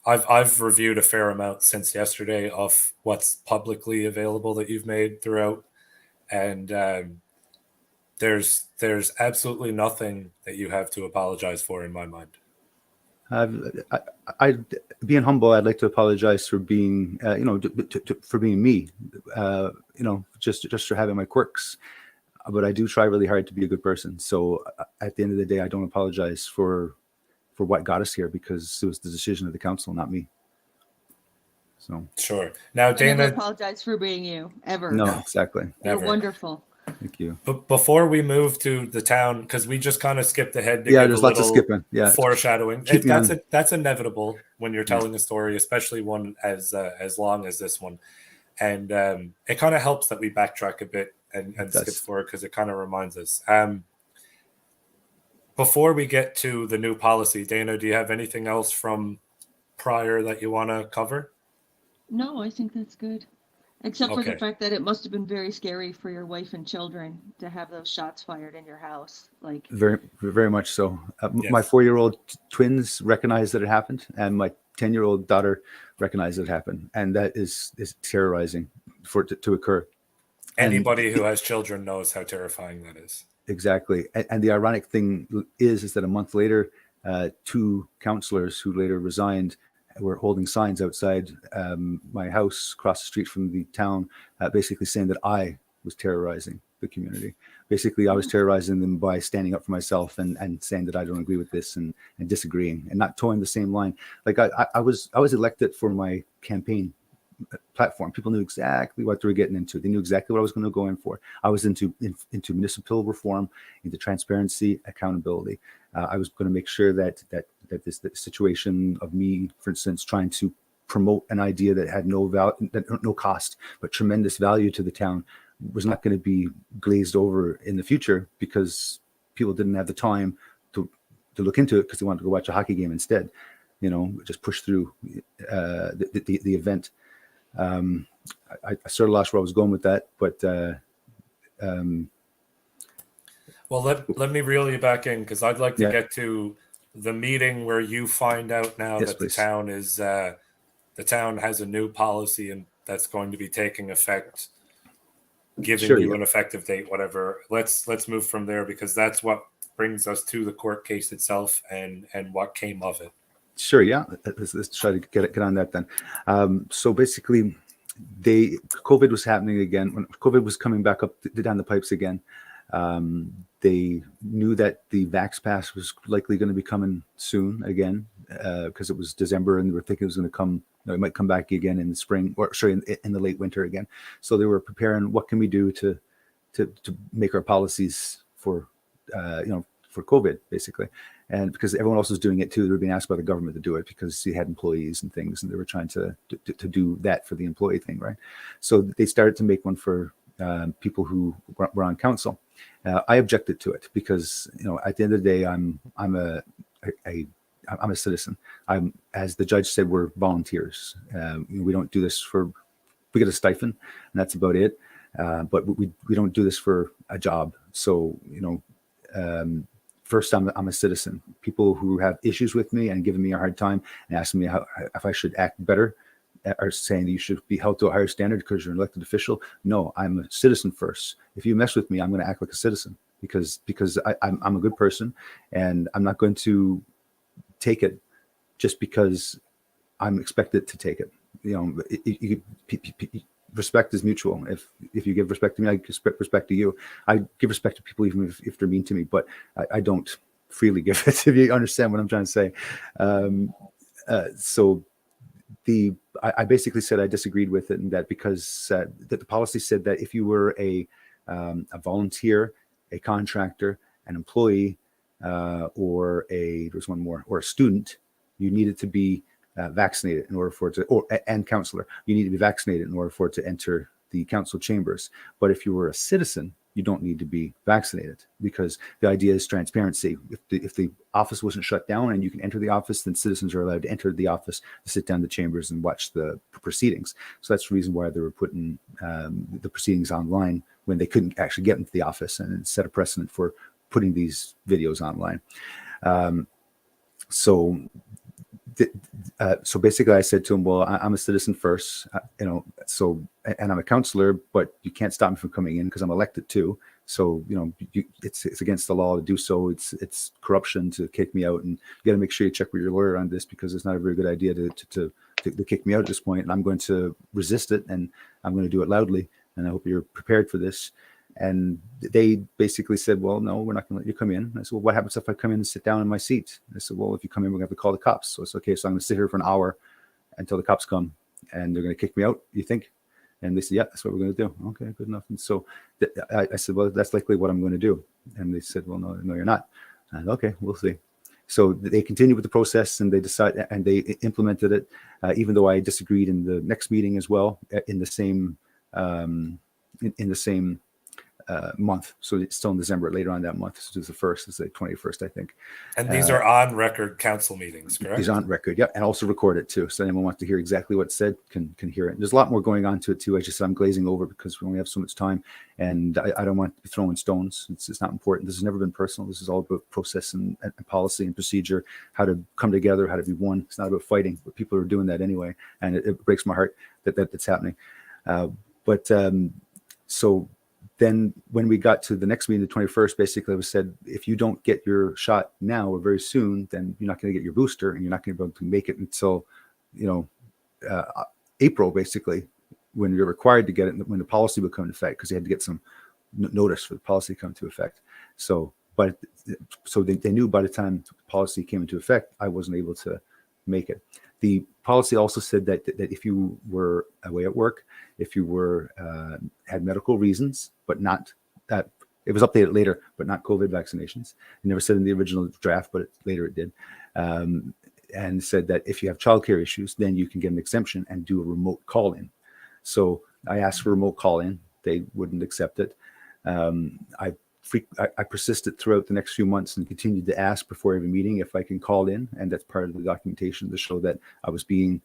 I've reviewed a fair amount since yesterday of what's publicly available that you've made throughout, and there's absolutely nothing that you have to apologize for in my mind. I being humble, I'd like to apologize for being, for being me, just for having my quirks. But I do try really hard to be a good person. So at the end of the day, I don't apologize for what got us here, because it was the decision of the council, not me. So Sure. Now, I never Dana, apologize for being you, ever. no, exactly. You're never. wonderful. Thank you. But before we move to the town, because we just kind of skipped ahead to Yeah, give there's a lots of little skipping. Yeah, foreshadowing. keep me on. That's inevitable when you're telling a story, especially one as long as this one. And it kind of helps that we backtrack a bit and skip forward, because it kind of reminds us. Before we get to the new policy, Dana, do you have anything else from prior that you want to cover? No, I think that's good. Except for the Okay. fact that it must have been very scary for your wife and children to have those shots fired in your house. Like, Very, very much so. Yes. My 4-year-old twins recognized that it happened, and my 10-year-old daughter recognized it happened, and that is terrorizing for it to occur. Anybody who has children knows how terrifying that is. Exactly. And the ironic thing is that a month later, 2 councillors who later resigned were holding signs outside my house across the street from the town, basically saying that I was terrorizing the community. Basically, I was terrorizing them by standing up for myself and saying that I don't agree with this, and disagreeing and not towing the same line. Like I was elected for my campaign platform. People knew exactly what they were getting into. They knew exactly what I was going to go in for. I was into municipal reform, into transparency, accountability. I was going to make sure that this situation of me, for instance, trying to promote an idea that had no value, no cost, but tremendous value to the town, was not going to be glazed over in the future, because people didn't have the time to look into it, because they wanted to go watch a hockey game instead. Just push through the event. I sort of lost where I was going with that, but well, let me reel you back in, because I'd like to Yeah. get to the meeting where you find out now Yes, that please. the town has a new policy, and that's going to be taking effect, giving Sure, you yeah. an effective date, whatever. Let's move from there, because that's what brings us to the court case itself and what came of it. Sure, yeah. Let's try to get on that then. So basically, COVID was happening again. When COVID was coming back up down the pipes again, they knew that the Vax Pass was likely going to be coming soon again, because it was December, and they were thinking it was going to come. It might come back again in the spring, or sorry, in the late winter again. So they were preparing. What can we do to make our policies for for COVID, basically? And because everyone else was doing it too, they were being asked by the government to do it, because he had employees and things, and they were trying to do that for the employee thing, right? So they started to make one for people who were on council. I objected to it, because at the end of the day, I'm a citizen. As the judge said, we're volunteers. We don't do this we get a stipend, and that's about it. But we don't do this for a job. So first, I'm a citizen. People who have issues with me and giving me a hard time and asking me if I should act better, are saying that you should be held to a higher standard because you're an elected official. No, I'm a citizen first. If you mess with me, I'm going to act like a citizen, because I'm a good person, and I'm not going to take it just because I'm expected to take it. Respect is mutual. If you give respect to me, I give respect to you. I give respect to people even if they're mean to me, but I don't freely give it, if you understand what I'm trying to say. So I basically said I disagreed with it, and that because that the policy said that if you were a volunteer, a contractor, an employee, or there's one more, or a student, you needed to be vaccinated in order for it to, and councillor, you need to be vaccinated in order for it to enter the council chambers. But if you were a citizen, you don't need to be vaccinated, because the idea is transparency. If the office wasn't shut down and you can enter the office, then citizens are allowed to enter the office, to sit down in the chambers and watch the proceedings. So that's the reason why they were putting the proceedings online when they couldn't actually get into the office, and it set a precedent for putting these videos online. So So basically I said to him, well, I'm a citizen first, so, and I'm a councillor, but you can't stop me from coming in because I'm elected too. So, it's against the law to do so. It's corruption to kick me out, and you got to make sure you check with your lawyer on this, because it's not a very good idea to kick me out at this point. And I'm going to resist it, and I'm going to do it loudly. And I hope you're prepared for this. And they basically said, well, no, we're not going to let you come in. I said, well, what happens if I come in and sit down in my seat? I said, well, if you come in, we're going to have to call the cops. So it's okay. So I'm going to sit here for an hour until the cops come, and they're going to kick me out, you think? And they said, yeah, that's what we're going to do. Okay, good enough. And so I said, well, that's likely what I'm going to do. And they said, well, no, you're not. And okay, we'll see. So they continued with the process, and they decided, and they implemented it, even though I disagreed in the next meeting as well, in the same month. So it's still in December, later on that month. So it's the 1st, it's the 21st, I think. And these are on record council meetings, correct? These are on record, yeah, and also recorded too. So anyone wants to hear exactly what's said can hear it. And there's a lot more going on to it too. I just said I'm glazing over because we only have so much time, and I don't want to be throwing stones. It's not important. This has never been personal. This is all about process and policy and procedure, how to come together, how to be one. It's not about fighting, but people are doing that anyway, and it breaks my heart that that's happening. So then when we got to the next meeting, the 21st, basically it was said, if you don't get your shot now or very soon, then you're not going to get your booster, and you're not going to be able to make it until, April, basically, when you're required to get it, when the policy would come into effect, because they had to get some notice for the policy to come into effect. So they knew by the time the policy came into effect, I wasn't able to make it. The policy also said that if you were away at work, if you were had medical reasons, but not that, it was updated later, but not COVID vaccinations. It never said in the original draft, but later it did, and said that if you have childcare issues, then you can get an exemption and do a remote call-in. So I asked for a remote call-in. They wouldn't accept it. I persisted throughout the next few months and continued to ask before every meeting if I can call in, and that's part of the documentation to show that I was being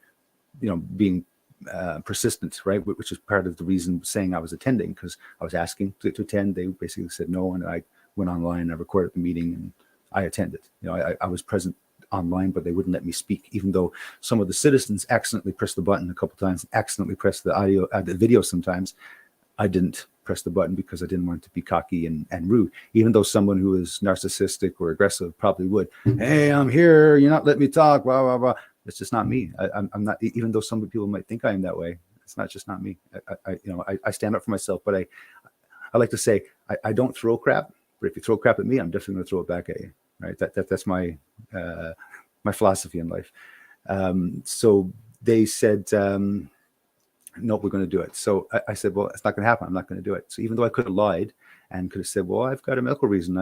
persistent, right? Which is part of the reason saying I was attending, because I was asking to attend. They basically said no, and I went online, I recorded the meeting, and I attended. I was present online, but they wouldn't let me speak, even though some of the citizens accidentally pressed the button a couple times, accidentally pressed the video sometimes. I didn't press the button because I didn't want to be cocky and rude, even though someone who is narcissistic or aggressive probably would. Hey, I'm here. You're not letting me talk. Blah, blah, blah. It's just not me. I'm not, even though some people might think I am that way. It's not me. I stand up for myself, but I like to say, I don't throw crap, but if you throw crap at me, I'm definitely going to throw it back at you. Right. That's my, my philosophy in life. So they said, no, we're going to do it. So I said, well, it's not going to happen. I'm not going to do it. So even though I could have lied and could have said, well, I've got a medical reason.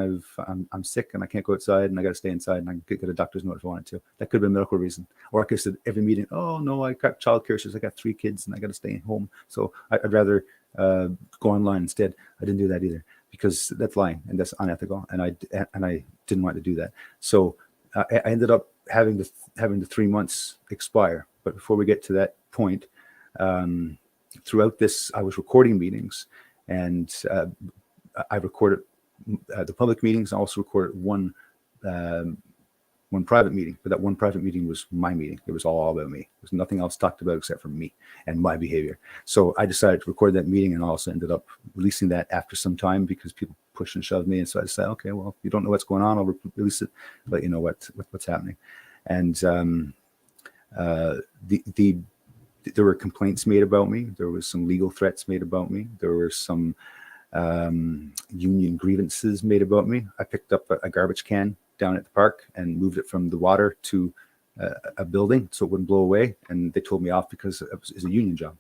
I'm sick and I can't go outside and I got to stay inside and I can get a doctor's note if I wanted to. That could have been a medical reason. Or I could have said every meeting, oh no, I got childcare issues. I got 3 kids and I got to stay at home. So I'd rather go online instead. I didn't do that either, because that's lying and that's unethical. And I didn't want to do that. So I ended up having the 3 months expire. But before we get to that point, throughout this, I was recording meetings, and I recorded the public meetings. I also recorded one private meeting, but that one private meeting was my meeting. It was all about me. There was nothing else talked about except for me and my behavior. So I decided to record that meeting, and also ended up releasing that after some time because people pushed and shoved me. And so I decided, okay, well, if you don't know what's going on, I'll release it, let you know what's happening. And there were complaints made about me. There was some legal threats made about me. There were some union grievances made about me. I picked up a garbage can down at the park and moved it from the water to a building so it wouldn't blow away. And they told me off because it was a union job.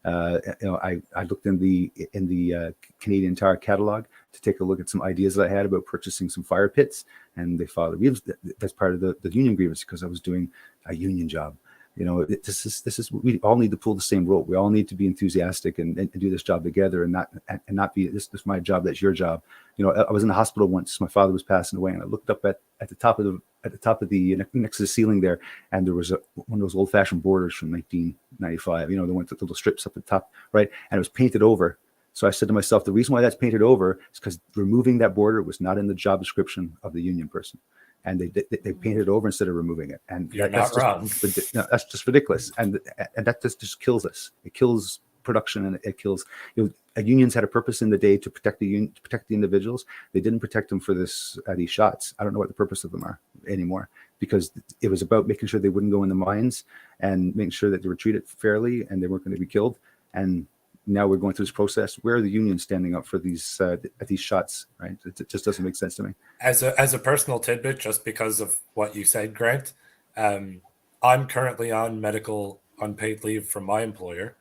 I looked in the Canadian Tire catalog to take a look at some ideas that I had about purchasing some fire pits, and they filed a grievance. That's part of the union grievance, because I was doing a union job. This is we all need to pull the same rope. We all need to be enthusiastic and do this job together, and not be this is my job, that's your job. I was in the hospital once. My father was passing away, and I looked up at the top of the next to the ceiling there, and there was one of those old-fashioned borders from 1995. The ones with the little strips up at the top, right? And it was painted over. So I said to myself, the reason why that's painted over is because removing that border was not in the job description of the union person. and they painted it over instead of removing it. And You're that's not wrong. no, that's just ridiculous. And that just kills us. It kills production, and it kills, unions had a purpose in the day to protect the individuals. They didn't protect them for these shots. I don't know what the purpose of them are anymore, because it was about making sure they wouldn't go in the mines and making sure that they were treated fairly and they weren't going to be killed. And now we're going through this process. Where are the unions standing up for these shots? Right? It just doesn't make sense to me. As a personal tidbit, just because of what you said, Grant, I'm currently on medical unpaid leave from my employer.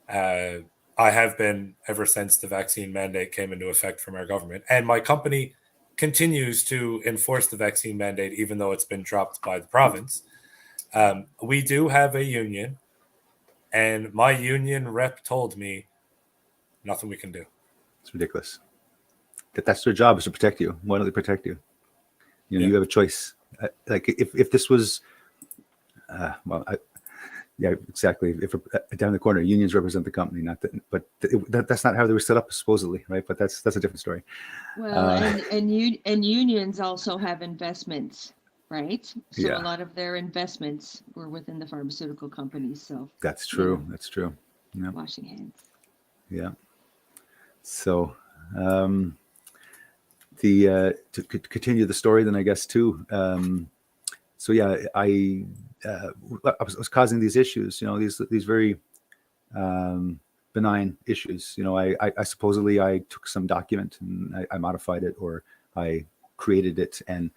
I have been ever since the vaccine mandate came into effect from our government, and my company continues to enforce the vaccine mandate, even though it's been dropped by the province. We do have a union, and my union rep told me nothing we can do. It's ridiculous. That's their job, is to protect you. Why don't they protect you? You have a choice. Like if this was, yeah, exactly. If down the corner, unions represent the company, not that, but that's not how they were set up, supposedly, right? But that's a different story. Well, and unions also have investments, right? So Yeah. a lot of their investments were within the pharmaceutical companies. So That's true. That's true. Yeah. washing hands. Yeah. So, to continue the story, then I guess too. So yeah, I was causing these issues. These very benign issues. I supposedly I took some document and I modified it, or I created it, and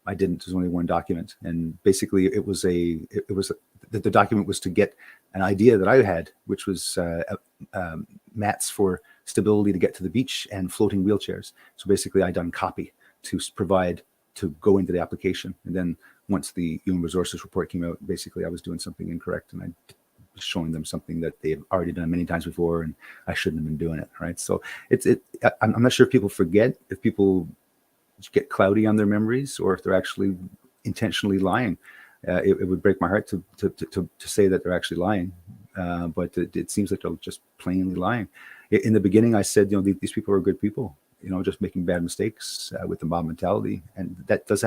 I didn't. There's only one document, and basically the document was to get an idea that I had, which was mats for stability to get to the beach and floating wheelchairs. So basically, I done copy to provide to go into the application, and then once the human resources report came out, basically I was doing something incorrect, and I was showing them something that they have already done many times before, and I shouldn't have been doing it. Right. So I'm not sure if people forget, if people get cloudy on their memories, or if they're actually intentionally lying. It would break my heart to say that they're actually lying, but it seems like they're just plainly lying. In the beginning, I said, these people are good people, just making bad mistakes with the mob mentality, and that does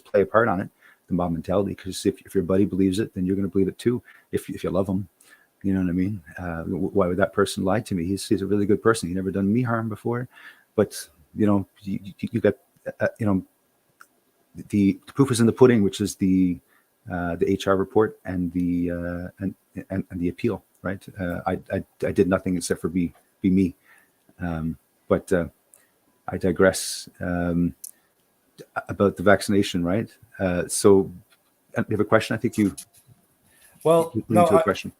play a part on it, the mob mentality. Because if your buddy believes it, then you're going to believe it too. If you love him, you know what I mean. Why would that person lie to me? He's a really good person. He never done me harm before, but you got the proof is in the pudding, which is the HR report and the appeal, right? I did nothing except for be me, but I digress. About the vaccination, right? So you have a question? I think you. Well, no, a question.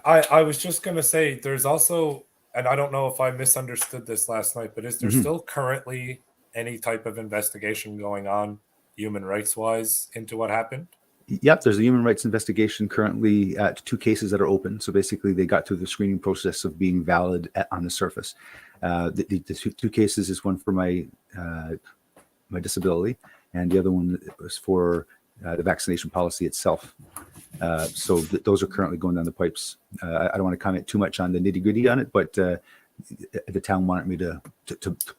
I was just going to say, there's also, and I don't know if I misunderstood this last night, but is there still currently any type of investigation going on, human rights wise, into what happened? Yep, there's a human rights investigation currently at 2 cases that are open. So basically, they got through the screening process of being valid on the surface. The 2 cases is one for my disability, and the other one was for the vaccination policy itself. So those are currently going down the pipes. I don't want to comment too much on the nitty gritty on it, but the town wanted me to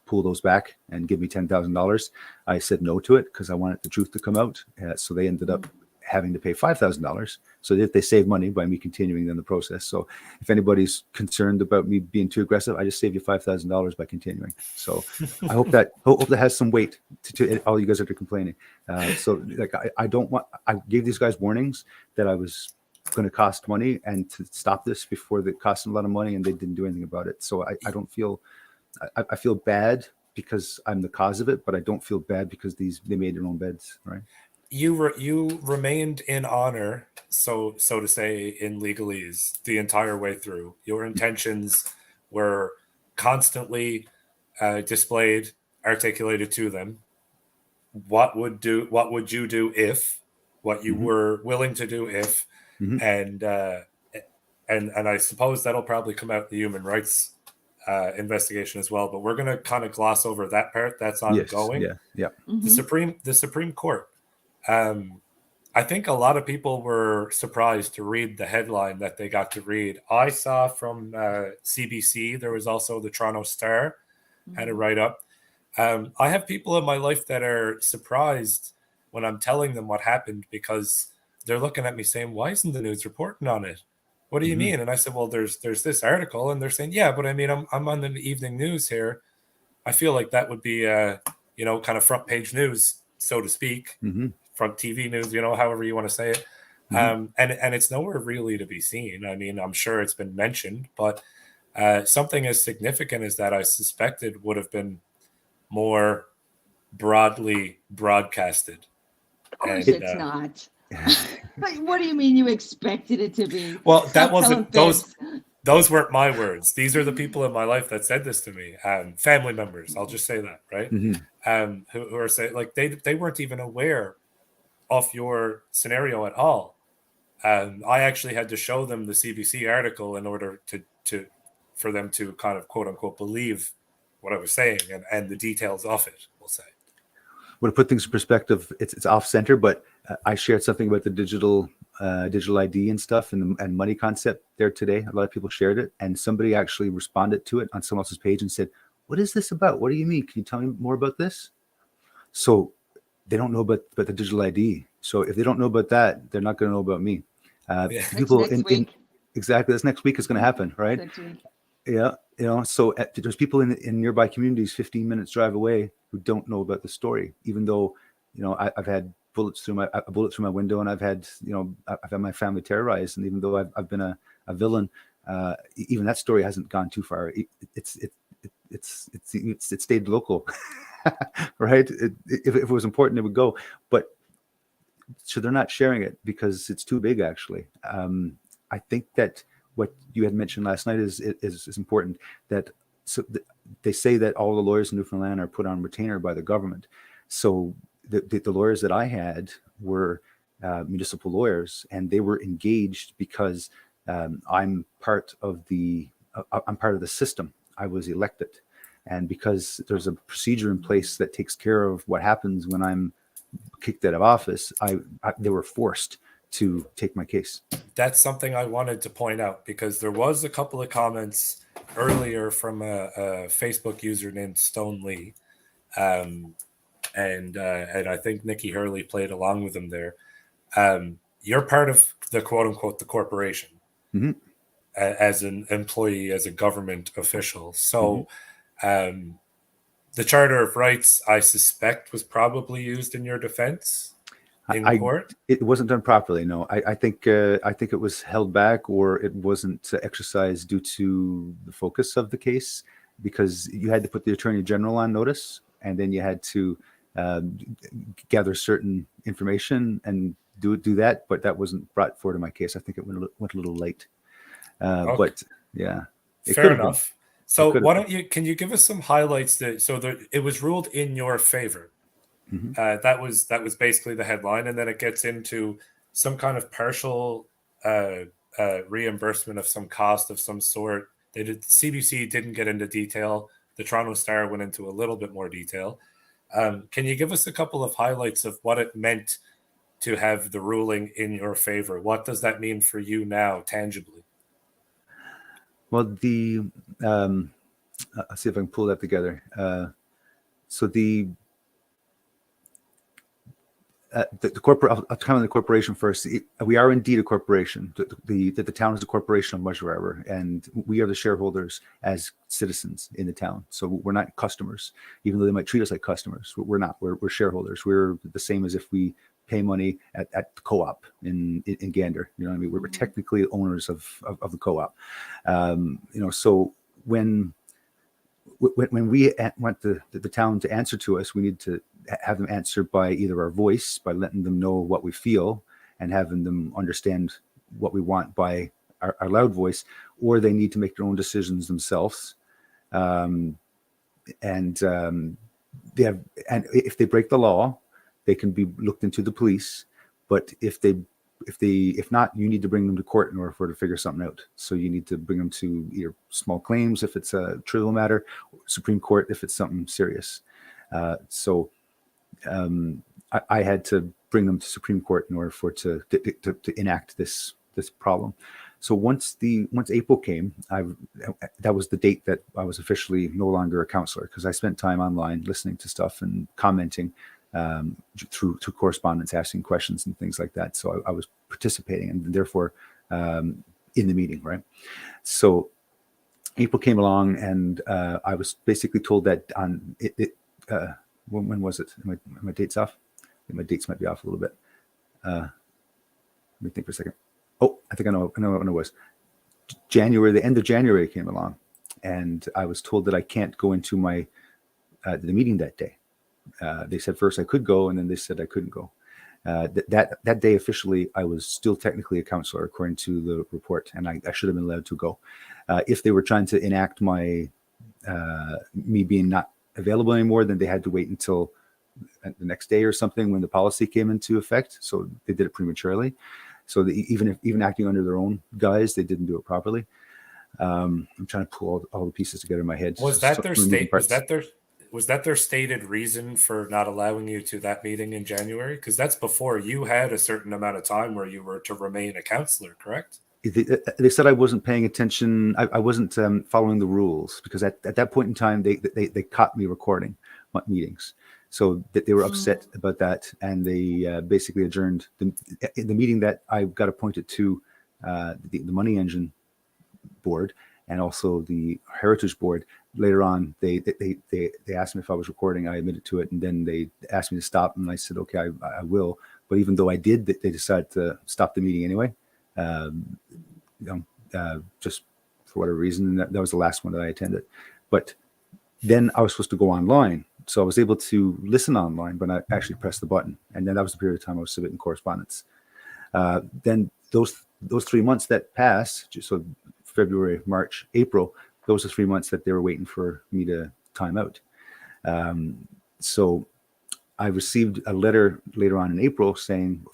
pull those back and give me $10,000. I said no to it because I wanted the truth to come out. So they ended up having to pay $5,000. So that they save money by me continuing in the process. So if anybody's concerned about me being too aggressive, I just saved you $5,000 by continuing. So I hope that has some weight to all you guys that are complaining. So like I gave these guys warnings that I was going to cost money and to stop this before it cost them a lot of money, and they didn't do anything about it. So I don't feel, I feel bad because I'm the cause of it, but I don't feel bad because they made their own beds, right? You remained in honor, so to say, in legalese the entire way through. Your intentions were constantly displayed, articulated to them. What would you do if? What you were willing to do if, and I suppose that'll probably come out in the human rights investigation as well. But we're going to kind of gloss over that part. That's ongoing. Yes, yeah. The Supreme Court. I think a lot of people were surprised to read the headline that they got to read. I saw from CBC, there was also the Toronto Star had a write-up. I have people in my life that are surprised when I'm telling them what happened, because they're looking at me saying, "Why isn't the news reporting on it? What do you mean?" And I said, "Well, there's this article," and they're saying, "Yeah, but I mean, I'm on the evening news here. I feel like that would be kind of front page news, so to speak, front TV news, however you want to say it." And it's nowhere really to be seen. I mean, I'm sure it's been mentioned, but something as significant as that, I suspected would have been more broadly broadcasted. Of course, it's not. What do you mean you expected it to be? Well, that wasn't those weren't my words. These are the people in my life that said this to me. Family members, I'll just say that, right? Who are saying, like, they weren't even aware of your scenario at all. I actually had to show them the CBC article in order for them to kind of quote unquote believe what I was saying and the details of it, we'll say. Well, to put things in perspective, it's off center, but I shared something about the digital ID and stuff and money concept there today. A lot of people shared it, and somebody actually responded to it on someone else's page and said, "What is this about? What do you mean? Can you tell me more about this?" So they don't know about the digital ID. So if they don't know about that, they're not going to know about me. People exactly, this next week is going to happen, right? Next week. Yeah, so there's people in nearby communities 15 minutes drive away who don't know about the story, even though, I've had bullets through my window, and I've had my family terrorized, and even though I've been a villain, even that story hasn't gone too far. It stayed local, right? If it was important, it would go, but so they're not sharing it because it's too big. Actually, I think that what you had mentioned last night is important. That they say that all the lawyers in Newfoundland are put on retainer by the government. So the lawyers that I had were municipal lawyers, and they were engaged because I'm part of the system. I was elected, and because there's a procedure in place that takes care of what happens when I'm kicked out of office, they were forced to take my case. That's something I wanted to point out, because there was a couple of comments earlier from a Facebook user named Stone Lee, and I think Nikki Hurley played along with him there. You're part of the quote unquote the corporation as an employee, as a government official. So the Charter of Rights, I suspect, was probably used in your defense in court. It wasn't done properly. No, I think it was held back, or it wasn't exercised due to the focus of the case, because you had to put the Attorney General on notice, and then you had to gather certain information and do that. But that wasn't brought forward in my case. I think it went a little late. Okay. But yeah, fair enough. So can you give us some highlights it was ruled in your favor? That was basically the headline, and then it gets into some kind of partial reimbursement of some cost of some sort. CBC didn't get into detail. The Toronto Star went into a little bit more detail. Can you give us a couple of highlights of what it meant to have the ruling in your favor? What does that mean for you now, tangibly? Well, I'll see if I can pull that together. So the corporate, I'll come on the corporation first. We are indeed a corporation. The town is a corporation of Musgrave Harbour, and we are the shareholders as citizens in the town. So we're not customers, even though they might treat us like customers. We're not. We're shareholders. We're the same as if we pay money at the co-op in Gander. You know what I mean? We're technically owners of the co-op. So when we went to the town to answer to us, we need to have them answer by either our voice, by letting them know what we feel and having them understand what we want by our loud voice, or they need to make their own decisions themselves. And if they break the law, they can be looked into the police. But if not, you need to bring them to court in order for it to figure something out. So you need to bring them to either small claims if it's a trivial matter, Supreme Court if it's something serious. So I had to bring them to Supreme Court in order for it to enact this problem. So once April came, that was the date that I was officially no longer a councillor, because I spent time online listening to stuff and commenting through correspondence, asking questions and things like that. So I was participating and therefore in the meeting, right? So April came along, and I was basically told that on when was it? My dates off? I think my dates might be off a little bit. Let me think for a second. Oh, I think I know when it was. January, the end of January came along, and I was told that I can't go into my the meeting that day. They said first I could go, and then they said I couldn't go. That day officially, I was still technically a councillor according to the report, and I should have been allowed to go. If they were trying to enact my me being not available anymore, then they had to wait until the next day or something when the policy came into effect. So they did it prematurely. So even acting under their own guise, they didn't do it properly. I'm trying to pull all the pieces together in my head. Was that their state? Was that their stated reason for not allowing you to that meeting in January? Because that's before you had a certain amount of time where you were to remain a councillor, correct? They said I wasn't paying attention. I wasn't following the rules, because at that point in time, they caught me recording my meetings. So that they were upset about that, and they basically adjourned the meeting that I got appointed to the Money Engine board and also the Heritage board. Later on, they asked me if I was recording. I admitted to it, and then they asked me to stop, and I said, okay, I will. But even though I did, they decided to stop the meeting anyway. Just for whatever reason. That was the last one that I attended. But then I was supposed to go online. So I was able to listen online, but I actually pressed the button. And then that was the period of time I was submitting correspondence. Then those 3 months that passed, so February, March, April, those are 3 months that they were waiting for me to time out. So I received a letter later on in April saying,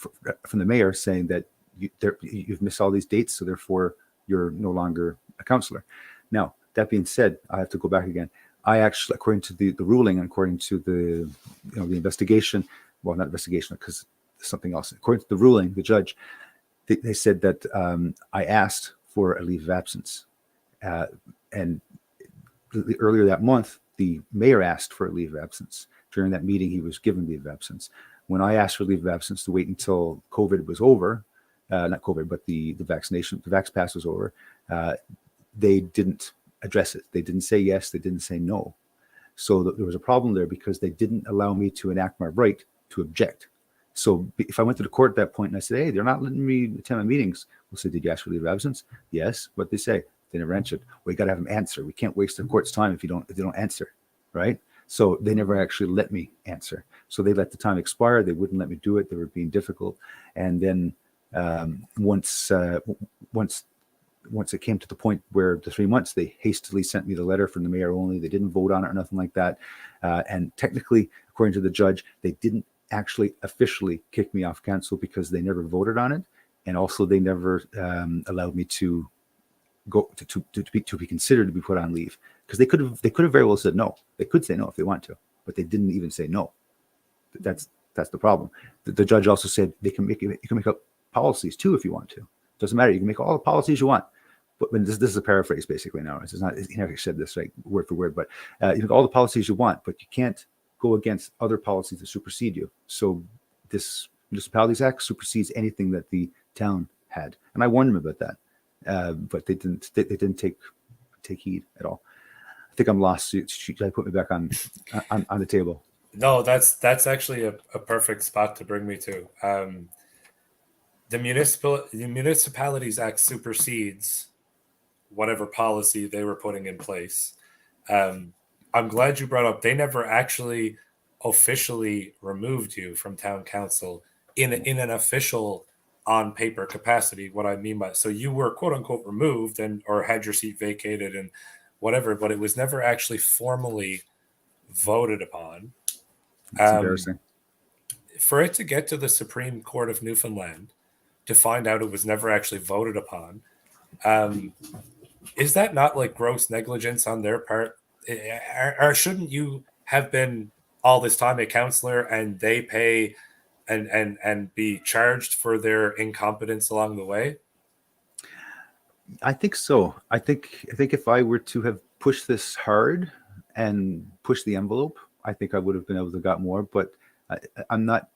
from the mayor, saying that you've missed all these dates, so therefore you're no longer a councillor. Now, that being said, I have to go back again. I actually, according to the ruling, and according to the investigation, well, not investigation, because something else. According to the ruling, the judge, they said that I asked for a leave of absence, and earlier that month, the mayor asked for a leave of absence. During that meeting, he was given leave of absence. When I asked for leave of absence to wait until COVID was over, not COVID, but the vaccination, the Vax Pass was over, they didn't address it. They didn't say yes, they didn't say no. So there was a problem there because they didn't allow me to enact my right to object. So if I went to the court at that point and I said, hey, they're not letting me attend my meetings, we'll say, did you ask for leave of absence? Yes. What they say? They never answered. We got to have them answer. We can't waste the court's time if they don't answer, right? So they never actually let me answer. So they let the time expire. They wouldn't let me do it. They were being difficult. And then once it came to the point where the 3 months, they hastily sent me the letter from the mayor only. They didn't vote on it or nothing like that. And technically, according to the judge, they didn't actually officially kick me off council because they never voted on it. And also they never allowed me to go to be considered to be put on leave, because they could have very well said no. They could say no if they want to, but they didn't even say no. That's the problem. The judge also said you can make up policies too if you want to. Doesn't matter. You can make all the policies you want. But when this is a paraphrase basically now. It's not, he never said this like word for word, but you can make all the policies you want, but you can't go against other policies that supersede you. So this Municipalities Act supersedes anything that the town had, and I warned them about that, but they didn't. They didn't take heed at all. I think I'm lost. Should I put me back on the table? No, that's actually a perfect spot to bring me to. The Municipalities Act supersedes whatever policy they were putting in place. I'm glad you brought up, they never actually officially removed you from town council in an official on paper capacity. What I mean by, so you were quote unquote removed or had your seat vacated and whatever, but it was never actually formally voted upon. It's embarrassing. For it to get to the Supreme Court of Newfoundland to find out it was never actually voted upon, is that not like gross negligence on their part? Or shouldn't you have been all this time a councillor and they pay and be charged for their incompetence along the way? I think so. I think if I were to have pushed this hard and pushed the envelope, I think I would have been able to got more. But I'm not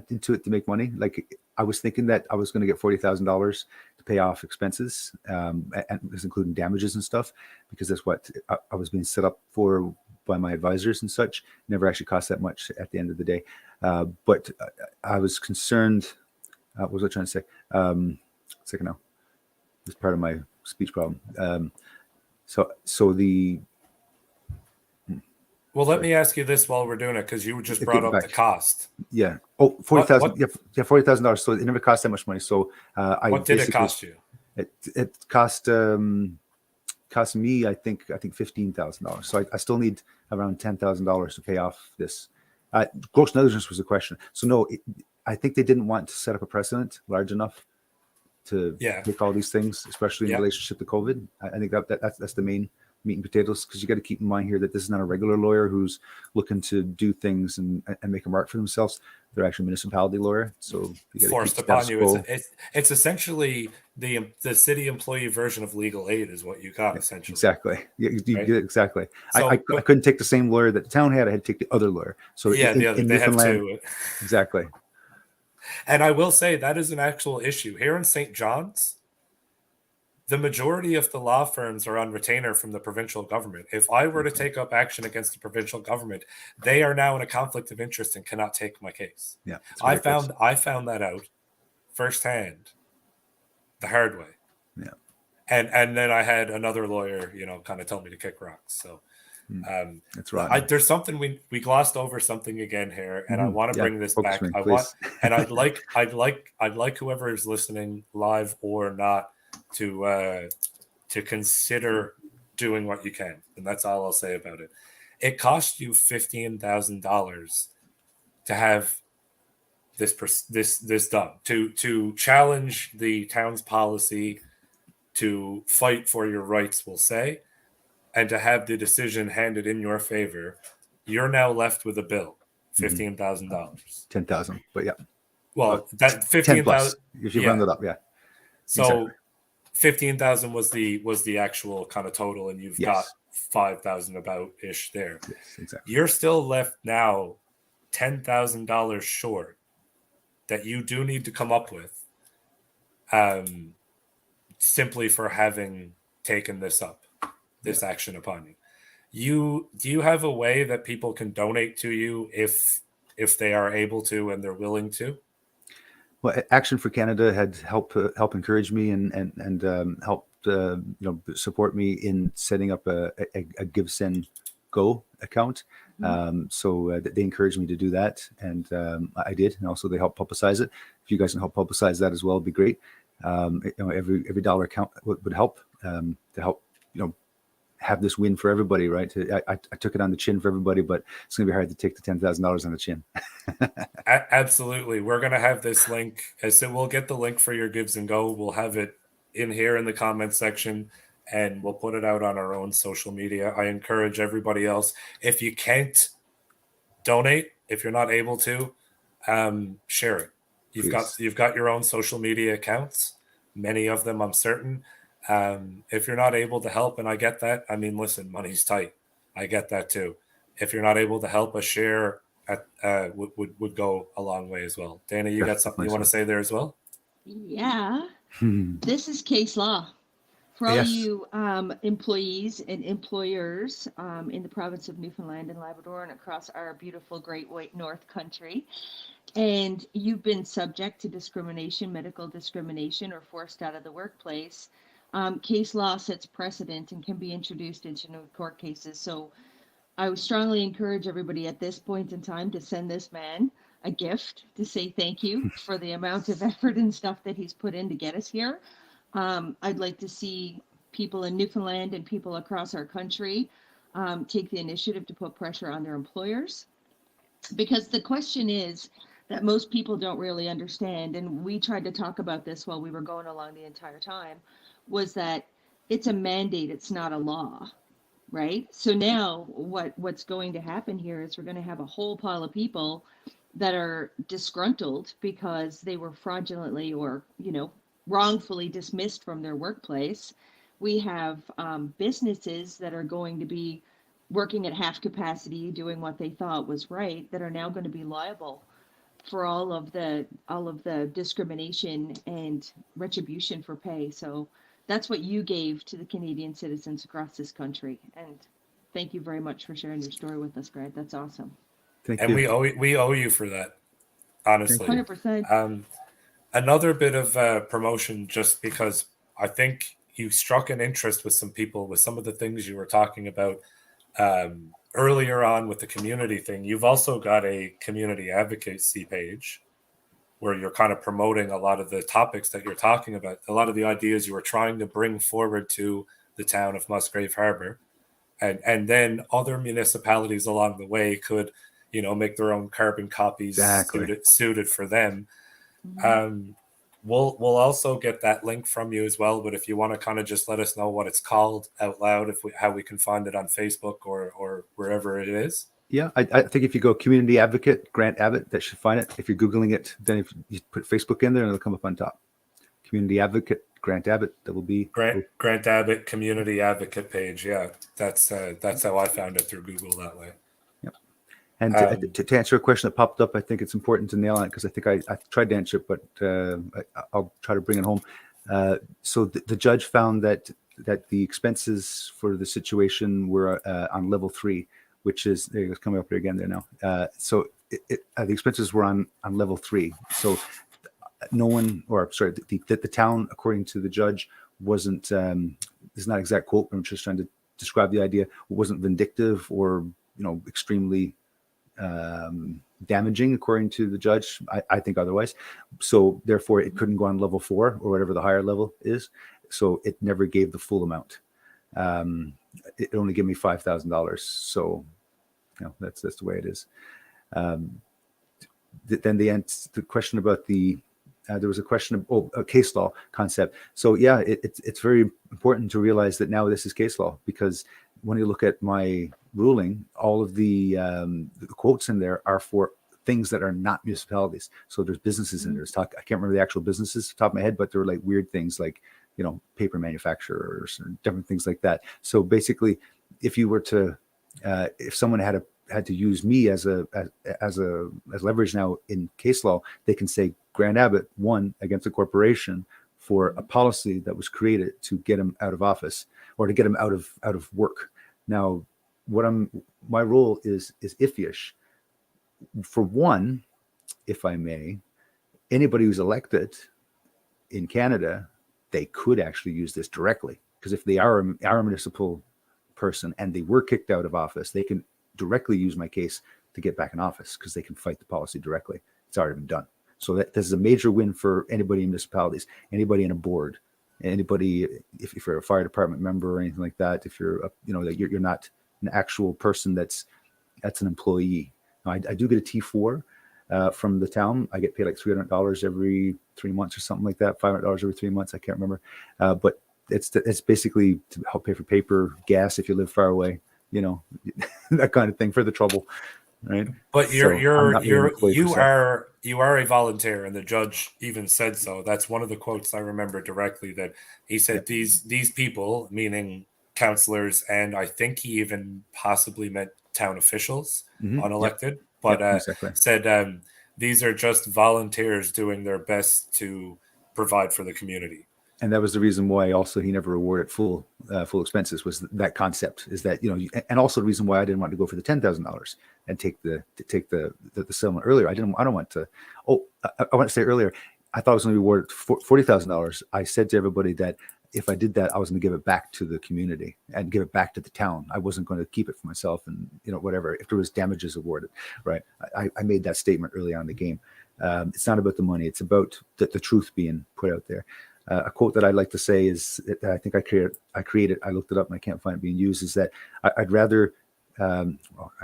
into it to make money. Like I was thinking that I was going to get $40,000 to pay off expenses, and this including damages and stuff, because that's what I was being set up for by my advisors and such. Never actually cost that much at the end of the day. But I was concerned. What was I trying to say? Second now. It's part of my speech problem. Well, let me ask you this while we're doing it, because you just brought up the cost. Yeah. Oh, 40,000. Yeah, $40,000. So it never cost that much money. So what did it cost you? It cost me, I think $15,000. So I still need around $10,000 to pay off this. Gross negligence was a question. So no, I think they didn't want to set up a precedent large enough to take all these things, especially in relationship to COVID. I think that's the main meat and potatoes, because you got to keep in mind here that this is not a regular lawyer who's looking to do things and make a mark for themselves. They're actually a municipality lawyer, so you forced upon you. It's essentially the city employee version of legal aid is what you got, essentially. Exactly. Yeah, you right? get it, exactly. So, I couldn't take the same lawyer that the town had. I had to take the other lawyer. So yeah, they have two. Exactly. And I will say that is an actual issue here in St. John's. The majority of the law firms are on retainer from the provincial government. If I were to take up action against the provincial government, they are now in a conflict of interest and cannot take my case. Yeah, I found that out firsthand, the hard way. Yeah, and then I had another lawyer, kind of tell me to kick rocks. So that's right. There's something we glossed over something again here, and I want to bring this back. I'd like whoever is listening, live or not, to consider doing what you can, and that's all I'll say about it. It cost you $15,000 to have this done, to challenge the town's policy, to fight for your rights, we'll say, and to have the decision handed in your favor. You're now left with a bill, $15,000, $10,000, but yeah. Well, that 15,000 if you round it up, yeah. So. Exactly. 15,000 was the actual kind of total, and you've got 5,000 about ish there. Yes, exactly. You're still left now $10,000 short that you do need to come up with, simply for having taken this action upon you. Do you have a way that people can donate to you if they are able to and they're willing to? Well, Action for Canada had help encourage me and helped support me in setting up a Give Send Go account. So they encouraged me to do that, and I did. And also they helped publicize it. If you guys can help publicize that as well, it'd be great. Every dollar count would help to help have this win for everybody, right? I took it on the chin for everybody, but it's going to be hard to take the $10,000 on the chin. Absolutely. We're going to have this link. So we'll get the link for your Gives and Go. We'll have it in here in the comments section, and we'll put it out on our own social media. I encourage everybody else, if you can't donate, if you're not able to, share it. You've got your own social media accounts, many of them, I'm certain. If you're not able to help, and I get that, I mean, listen, money's tight. I get that too. If you're not able to help, a share would go a long way as well. Dana, you got something you want to say there as well? Yeah. This is case law. For all you employees and employers in the province of Newfoundland and Labrador and across our beautiful Great White North Country, and you've been subject to discrimination, medical discrimination, or forced out of the workplace, case law sets precedent and can be introduced into new court cases. So I would strongly encourage everybody at this point in time to send this man a gift to say thank you for the amount of effort and stuff that he's put in to get us here. I'd like to see people in Newfoundland and people across our country take the initiative to put pressure on their employers, because the question is that most people don't really understand, and we tried to talk about this while we were going along the entire time, was that it's a mandate, it's not a law, right? So now what's going to happen here is we're going to have a whole pile of people that are disgruntled because they were fraudulently or wrongfully dismissed from their workplace. We have businesses that are going to be working at half capacity, doing what they thought was right, that are now going to be liable for all of the discrimination and retribution for pay. So that's what you gave to the Canadian citizens across this country. And thank you very much for sharing your story with us, Greg. That's awesome. Thank And you. we owe you for that, honestly. 100%. Another bit of promotion, just because I think you struck an interest with some people with some of the things you were talking about earlier on with the community thing. You've also got a community advocacy page where you're kind of promoting a lot of the topics that you're talking about, a lot of the ideas you were trying to bring forward to the town of Musgrave Harbour. And then other municipalities along the way could, make their own carbon copies suited for them. Mm-hmm. We'll also get that link from you as well. But if you want to kind of just let us know what it's called out loud, how we can find it on Facebook or wherever it is. Yeah, I think if you go community advocate Grant Abbott, that should find it. If you're Googling it, then if you put Facebook in there, it'll come up on top. Community advocate Grant Abbott. That will be Grant Abbott community advocate page. Yeah, that's how I found it through Google that way. Yep. And to answer a question that popped up, I think it's important to nail it because I think I tried to answer it, but I'll try to bring it home. So the judge found that the expenses for the situation were on level 3, which is it's coming up here again there now. So the expenses were on level 3. So no one, or sorry, the town, according to the judge, wasn't. This is not an exact quote, but I'm just trying to describe the idea. Wasn't vindictive or extremely damaging, according to the judge. I think otherwise. So therefore, it couldn't go on level 4 or whatever the higher level is. So it never gave the full amount. It only gave me $5,000. So that's the way it is. Then the question about there was a question of a case law concept. So yeah, it's very important to realize that now this is case law, because when you look at my ruling, all of the quotes in there are for things that are not municipalities. So there's businesses in there. I can't remember the actual businesses off the top of my head, but they're like weird things like paper manufacturers and different things like that. So basically, if you were to if someone had to use me as leverage now in case law, they can say Grant Abbott won against a corporation for a policy that was created to get him out of office or to get him out of work. Now, my role is iffy-ish. For one, if I may, anybody who's elected in Canada, they could actually use this directly, because if they are a municipal person and they were kicked out of office, they can directly use my case to get back in office because they can fight the policy directly. It's already been done. So this is a major win for anybody in municipalities, anybody in a board, anybody, if you're a fire department member or anything like that, if you're, you're not an actual person that's an employee. Now, I do get a T4 from the town. I get paid like $300 every 3 months or something like that, $500 every 3 months. I can't remember. But it's basically to help pay for paper, gas if you live far away, that kind of thing for the trouble. Right. But you are a volunteer, and the judge even said so. That's one of the quotes I remember directly, that he said these people, meaning councillors, and I think he even possibly meant town officials, unelected, but exactly. Said these are just volunteers doing their best to provide for the community. And that was the reason why also he never awarded full expenses, was that concept, is that, and also the reason why I didn't want to go for the $10,000 and take the settlement earlier. I don't want to, I want to say earlier, I thought I was going to be awarded $40,000. I said to everybody that if I did that, I was going to give it back to the community and give it back to the town. I wasn't going to keep it for myself and, whatever, if there was damages awarded, right? I made that statement early on in the game. It's not about the money. It's about the truth being put out there. A quote that I'd like to say is that I think I created. I looked it up and I can't find it being used. Is that I'd rather, I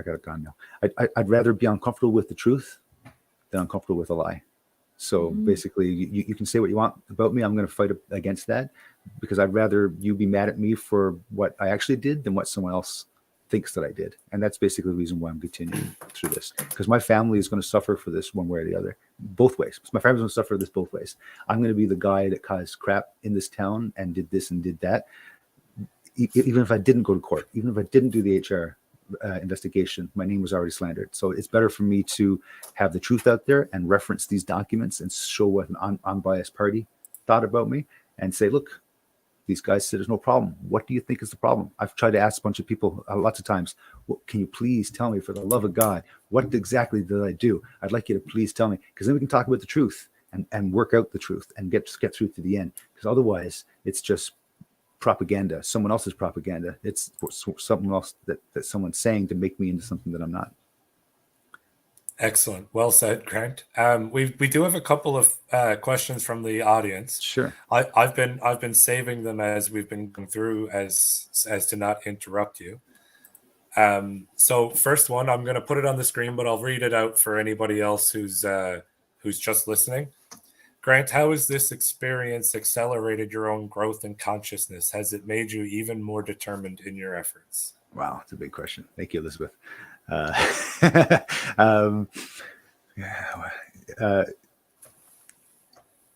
got it gone now. I'd rather be uncomfortable with the truth than uncomfortable with a lie. So basically, you can say what you want about me. I'm going to fight against that, because I'd rather you be mad at me for what I actually did than what someone else thinks that I did. And that's basically the reason why I'm continuing through this, because my family is going to suffer for this one way or the other, both ways. My family's going to suffer this both ways. I'm going to be the guy that caused crap in this town and did this and did that. Even if I didn't go to court, even if I didn't do the HR investigation, my name was already slandered. So it's better for me to have the truth out there and reference these documents and show what an unbiased party thought about me and say, look, these guys said there's no problem. What do you think is the problem? I've tried to ask a bunch of people lots of times, well, can you please tell me, for the love of God, what exactly did I do? I'd like you to please tell me, because then we can talk about the truth and work out the truth and get through to the end. Because otherwise, it's just propaganda, someone else's propaganda. It's something else that someone's saying to make me into something that I'm not. Excellent. Well said, Grant. We do have a couple of questions from the audience. Sure. I've been saving them as we've been going through as to not interrupt you. So first one, I'm going to put it on the screen, but I'll read it out for anybody else who's just listening. Grant, how has this experience accelerated your own growth and consciousness? Has it made you even more determined in your efforts? Wow, it's a big question. Thank you, Elizabeth.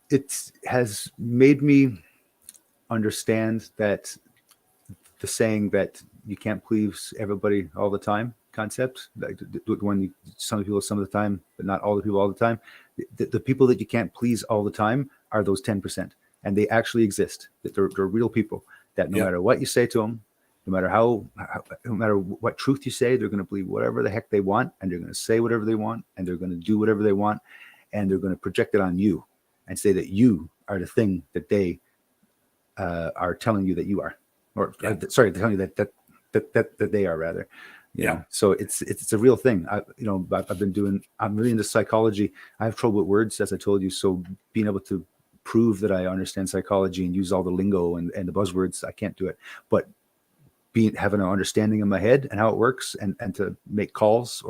It has made me understand that the saying that you can't please everybody all the time concept, like when some people some of the time, but not all the people all the time. The people that you can't please all the time are those 10%, and they actually exist. That they're real people. That no matter what you say to them, no matter what truth you say, they're going to believe whatever the heck they want, and they're going to say whatever they want, and they're going to do whatever they want, and they're going to project it on you and say that you are the thing that they are telling you that you are, or sorry, they're telling you that they are, rather. You know, so it's a real thing. I'm really into psychology. I have trouble with words, as I told you. So being able to prove that I understand psychology and use all the lingo and the buzzwords, I can't do it. But having an understanding in my head and how it works, and to make calls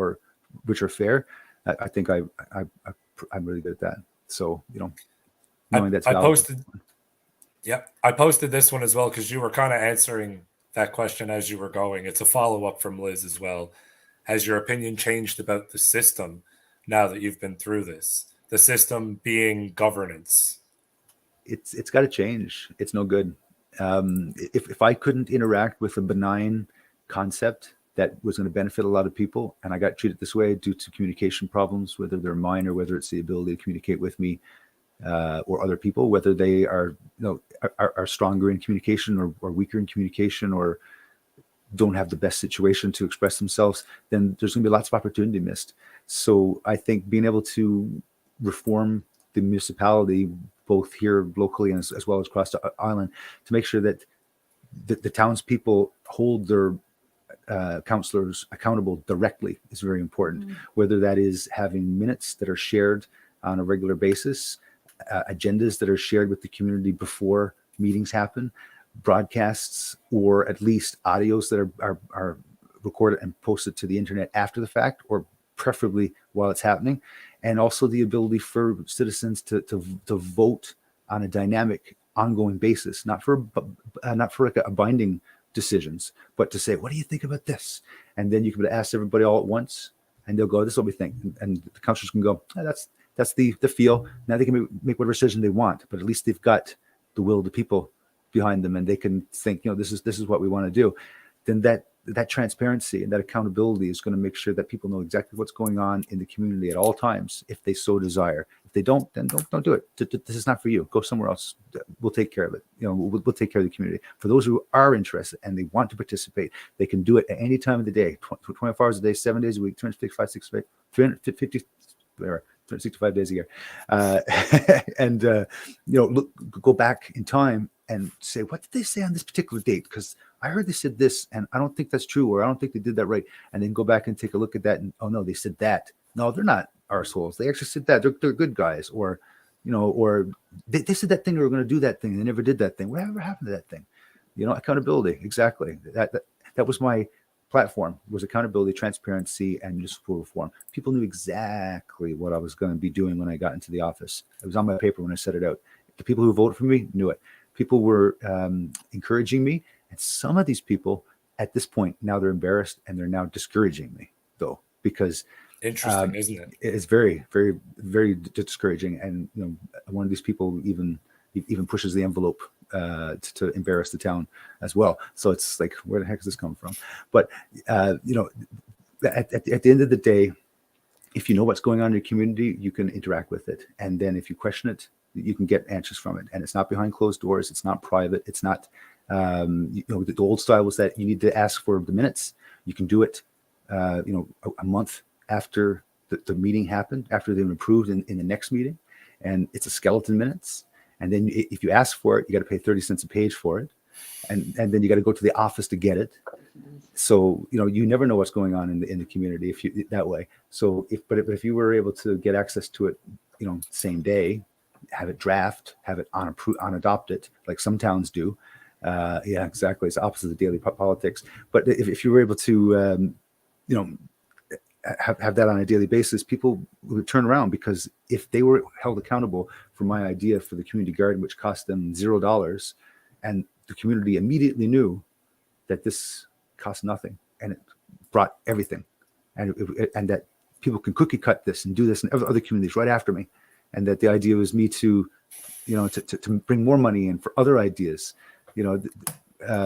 which are fair, I think I'm really good at that. So knowing that's valid. I posted this one as well because you were kind of answering that question as you were going. It's a follow-up from Liz as well. Has your opinion changed about the system now that you've been through this? The system being governance. It's got to change. It's no good. If I couldn't interact with a benign concept that was going to benefit a lot of people, and I got treated this way due to communication problems, whether they're mine or whether it's the ability to communicate with me or other people, whether they are stronger in communication or weaker in communication, or don't have the best situation to express themselves, then there's going to be lots of opportunity missed. So I think being able to reform the municipality, both here locally and as well as across the island, to make sure that the townspeople hold their councillors accountable directly is very important. Whether that is having minutes that are shared on a regular basis, agendas that are shared with the community before meetings happen, broadcasts, or at least audios that are recorded and posted to the internet after the fact, or preferably while it's happening. And also the ability for citizens to vote on a dynamic, ongoing basis, not for like a binding decisions, but to say, what do you think about this? And then you can ask everybody all at once, and they'll go, this is what we think. And the councillors can go, oh, that's the feel. Now they can make whatever decision they want, but at least they've got the will of the people behind them, and they can think, this is what we want to do. Then that transparency and that accountability is going to make sure that people know exactly what's going on in the community at all times, if they so desire. If they don't, then don't do it. This is not for you. Go somewhere else. We'll take care of it. We'll take care of the community. For those who are interested and they want to participate, they can do it at any time of the day, 24 hours a day, 7 days a week, 365 days a year. And go back in time and say, what did they say on this particular date? Because I heard they said this, and I don't think that's true, or I don't think they did that right. And then go back and take a look at that, and oh no, they said that. No, they're not arseholes. They actually said that. They're good guys, or they said that thing, they were going to do that thing, they never did that thing. Whatever happened to that thing? Accountability. Exactly. That was my platform, was accountability, transparency, and municipal reform. People knew exactly what I was going to be doing when I got into the office. It was on my paper when I set it out. The people who voted for me knew it. People were encouraging me, and some of these people at this point, now they're embarrassed and they're now discouraging me, though, because interesting, isn't it? It's very, very, very discouraging. And one of these people even pushes the envelope to embarrass the town as well. So it's like, where the heck does this come from? But you know, at the end of the day, if you know what's going on in your community, you can interact with it. And then if you question it, you can get answers from it. And it's not behind closed doors. It's not private. It's not, you know, the old style was that you need to ask for the minutes. You can do it, you know, a month after the meeting happened, after they've been approved in the next meeting. And it's a skeleton minutes. And then if you ask for it, you got to pay 30 cents a page for it. And then you got to go to the office to get it. So, you know, you never know what's going on in the community if you that way. So if you were able to get access to it, you know, same day, have it draft, have it on adopted, like some towns do. Yeah, exactly. It's opposite of daily politics. But if you were able to, you know, have that on a daily basis, people would turn around, because if they were held accountable for my idea for the community garden, which cost them $0, and the community immediately knew that this cost nothing and it brought everything, and that people can cookie cut this and do this in other communities right after me, and that the idea was me to, you know, to bring more money in for other ideas, you know,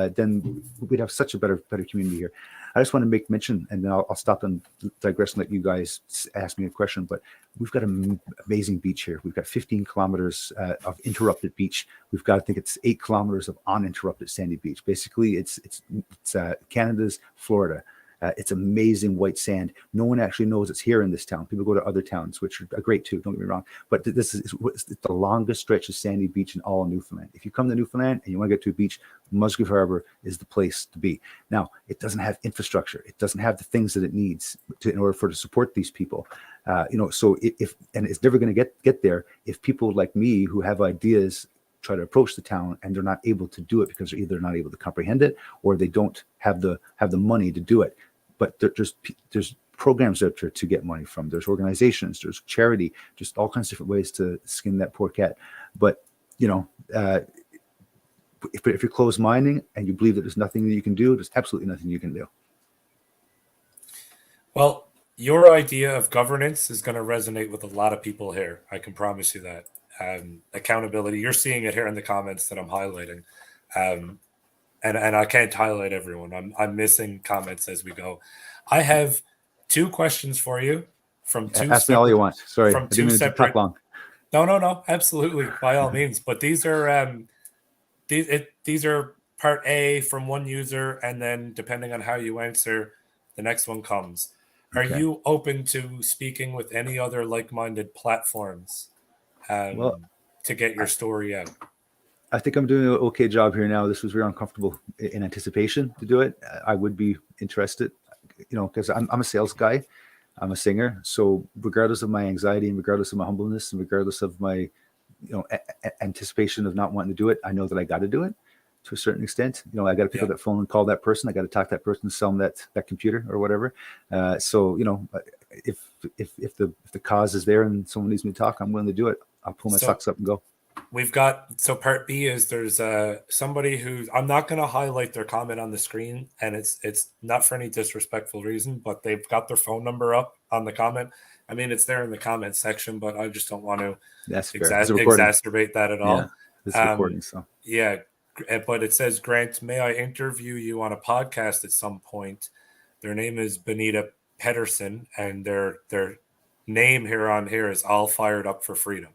then we'd have such a better community here. I just want to make mention, and then I'll stop and digress and let you guys ask me a question. But we've got an amazing beach here. We've got 15 kilometers of interrupted beach. We've got, I think it's 8 kilometers of uninterrupted sandy beach. Basically, it's Canada's Florida. It's amazing white sand. No one actually knows it's here in this town. People go to other towns, which are great too, don't get me wrong. But this is the longest stretch of sandy beach in all of Newfoundland. If you come to Newfoundland and you want to get to a beach, Musgrave Harbour is the place to be. Now, it doesn't have infrastructure. It doesn't have the things that it needs in order to support these people. You know, so and it's never going to get there if people like me who have ideas try to approach the town and they're not able to do it because they're either not able to comprehend it or they don't have the money to do it. But there's programs out there to get money from. There's organizations, there's charity, just all kinds of different ways to skin that poor cat. But, you know, if you're closed-minded and you believe that there's nothing that you can do, there's absolutely nothing you can do. Well, your idea of governance is going to resonate with a lot of people here. I can promise you that. Accountability, you're seeing it here in the comments that I'm highlighting. And I can't highlight everyone. I'm missing comments as we go. I have 2 questions for you from 2 Ask me all you want. Sorry, from I didn't 2 mean to separate. talk long. No, absolutely, by all means. But these are these are part A from one user, and then depending on how you answer, the next one comes. Okay. Are you open to speaking with any other like-minded platforms Well, to get your story out? I think I'm doing an okay job here now. This was very uncomfortable in anticipation to do it. I would be interested, you know, because I'm a sales guy. I'm a singer. So regardless of my anxiety and regardless of my humbleness and regardless of my, you know, anticipation of not wanting to do it, I know that I got to do it to a certain extent. You know, I got to pick up that phone and call that person. I got to talk to that person and sell them that computer or whatever. So, you know, if the cause is there and someone needs me to talk, I'm willing to do it. I'll pull my socks up and go. We've got, so part B is there's somebody who, I'm not going to highlight their comment on the screen, and it's not for any disrespectful reason, but they've got their phone number up on the comment. I mean, it's there in the comment section, but I just don't want to exacerbate that at all. Yeah, it's recording, so. Yeah, but it says, Grant, may I interview you on a podcast at some point? Their name is Benita Pedersen, and their name here is All Fired Up for Freedom.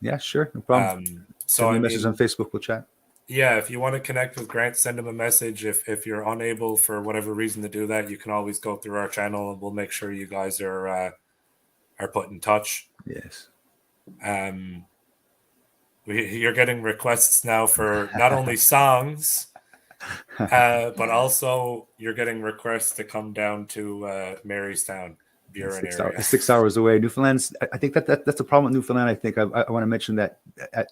Yeah, sure. No problem. Send me a message on Facebook. We'll chat. Yeah, if you want to connect with Grant, send him a message. If you're unable for whatever reason to do that, you can always go through our channel and we'll make sure you guys are put in touch. Yes. You're getting requests now for not only songs, but also you're getting requests to come down to Marystown. 6 hours away. Newfoundland's, I think that's a problem with Newfoundland. I think I want to mention that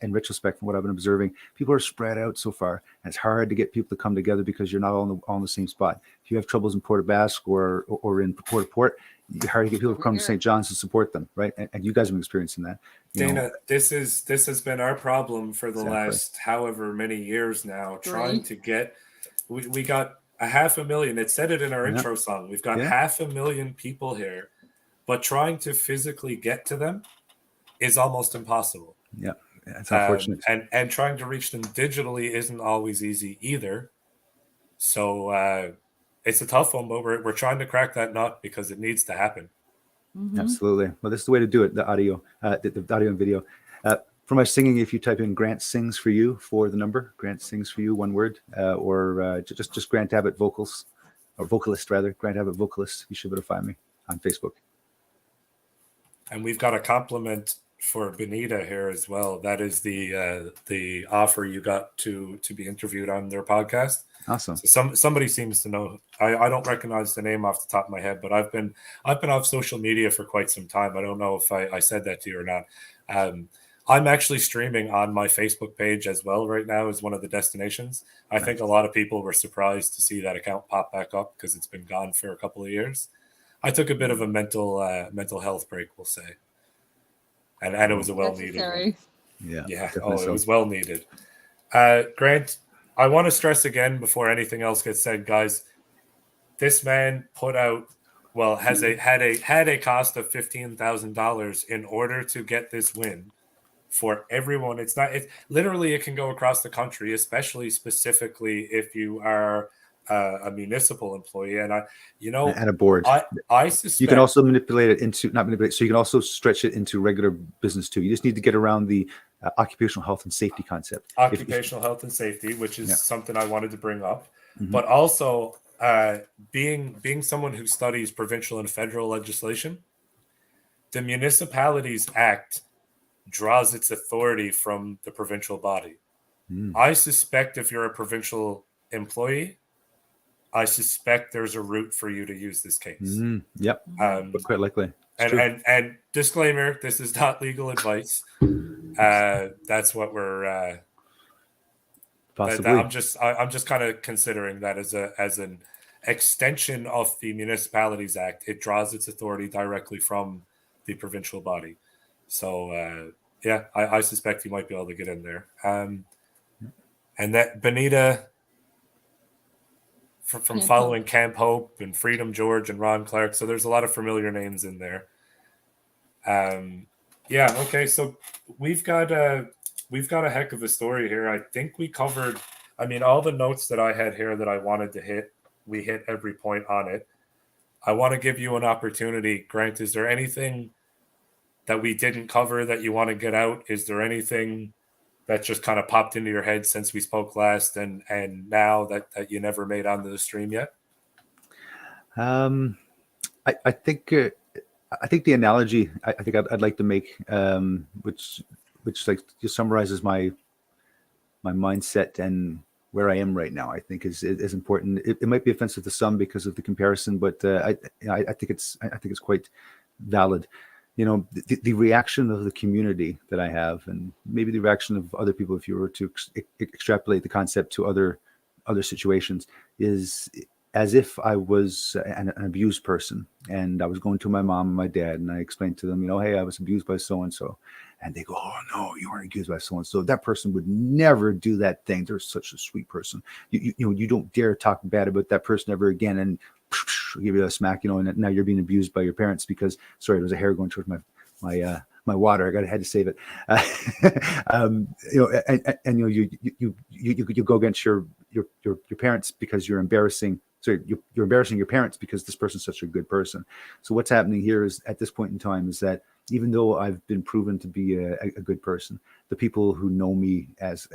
in retrospect from what I've been observing, people are spread out so far, and it's hard to get people to come together because you're not all in the same spot. If you have troubles in Port aux Basques or in Port, it's hard to get people to come to St. John's to support them, right? And you guys have been experiencing that. Dana, this has been our problem for the last however many years now, trying to get. We got 500,000. It said it in our intro song. We've got 500,000 people here, but trying to physically get to them is almost impossible. Yeah, That's unfortunate. And trying to reach them digitally isn't always easy either. So it's a tough one, but we're trying to crack that nut because it needs to happen. Mhm. Absolutely. Well, this is the way to do it. The audio, the audio and video. For my singing, if you type in Grant Sings for You for the number, Grant Sings for You, one word, or just Grant Abbott Vocals, or Vocalist rather, Grant Abbott Vocalist, you should be able to find me on Facebook. And we've got a compliment for Benita here as well. That is the offer you got to be interviewed on their podcast. Awesome. So somebody seems to know. I don't recognize the name off the top of my head, but I've been off social media for quite some time. I don't know if I said that to you or not. I'm actually streaming on my Facebook page as well right now as one of the destinations. I think a lot of people were surprised to see that account pop back up because it's been gone for a couple of years. I took a bit of a mental health break, we'll say, and it was a well needed one. Yeah. Oh, it was well needed. Grant, I want to stress again before anything else gets said, guys. This man put out, well, had a cost of $15,000 in order to get this win for everyone. It's literally it can go across the country, especially specifically if you are a municipal employee, and and a board. I suspect you can also manipulate it into so you can also stretch it into regular business too. You just need to get around the occupational health and safety concept. Occupational health and safety, which is something I wanted to bring up, Mm-hmm. but also being someone who studies provincial and federal legislation, the Municipalities Act draws its authority from the provincial body. I suspect if you're a provincial employee, I suspect there's a route for you to use this case. Yep. Quite likely. And disclaimer, this is not legal advice. That's what we're possibly. I'm just kind of considering that as an extension of the Municipalities Act. It draws its authority directly from the provincial body. So I suspect you might be able to get in there. And that Benita, from following Camp Hope and Freedom George and Ron Clark, so there's a lot of familiar names in there. Okay, so we've got a heck of a story here. I think we covered, all the notes that I had here that I wanted to hit, we hit every point on it. I want to give you an opportunity. Grant, is there anything that we didn't cover that you want to get out? Is there anything that just kind of popped into your head since we spoke last and now that you never made onto the stream yet? I think the analogy I think I'd like to make, which like just summarizes my mindset and where I am right now, I think is important. It might be offensive to some because of the comparison, but I think it's quite valid. The reaction of the community that I have, and maybe the reaction of other people, if you were to extrapolate the concept to other situations, is as if I was an abused person, and I was going to my mom and my dad, and I explained to them, hey, I was abused by so and so, and they go, oh no, you weren't abused by so and so. That person would never do that thing. They're such a sweet person. You don't dare talk bad about that person ever again, and give you a smack, and now you're being abused by your parents because, sorry, there was a hair going towards my water. I had to save it. You go against your parents because you're embarrassing. Sorry, you're embarrassing your parents because this person's such a good person. So what's happening here is, at this point in time, is that even though I've been proven to be a good person, the people who know me as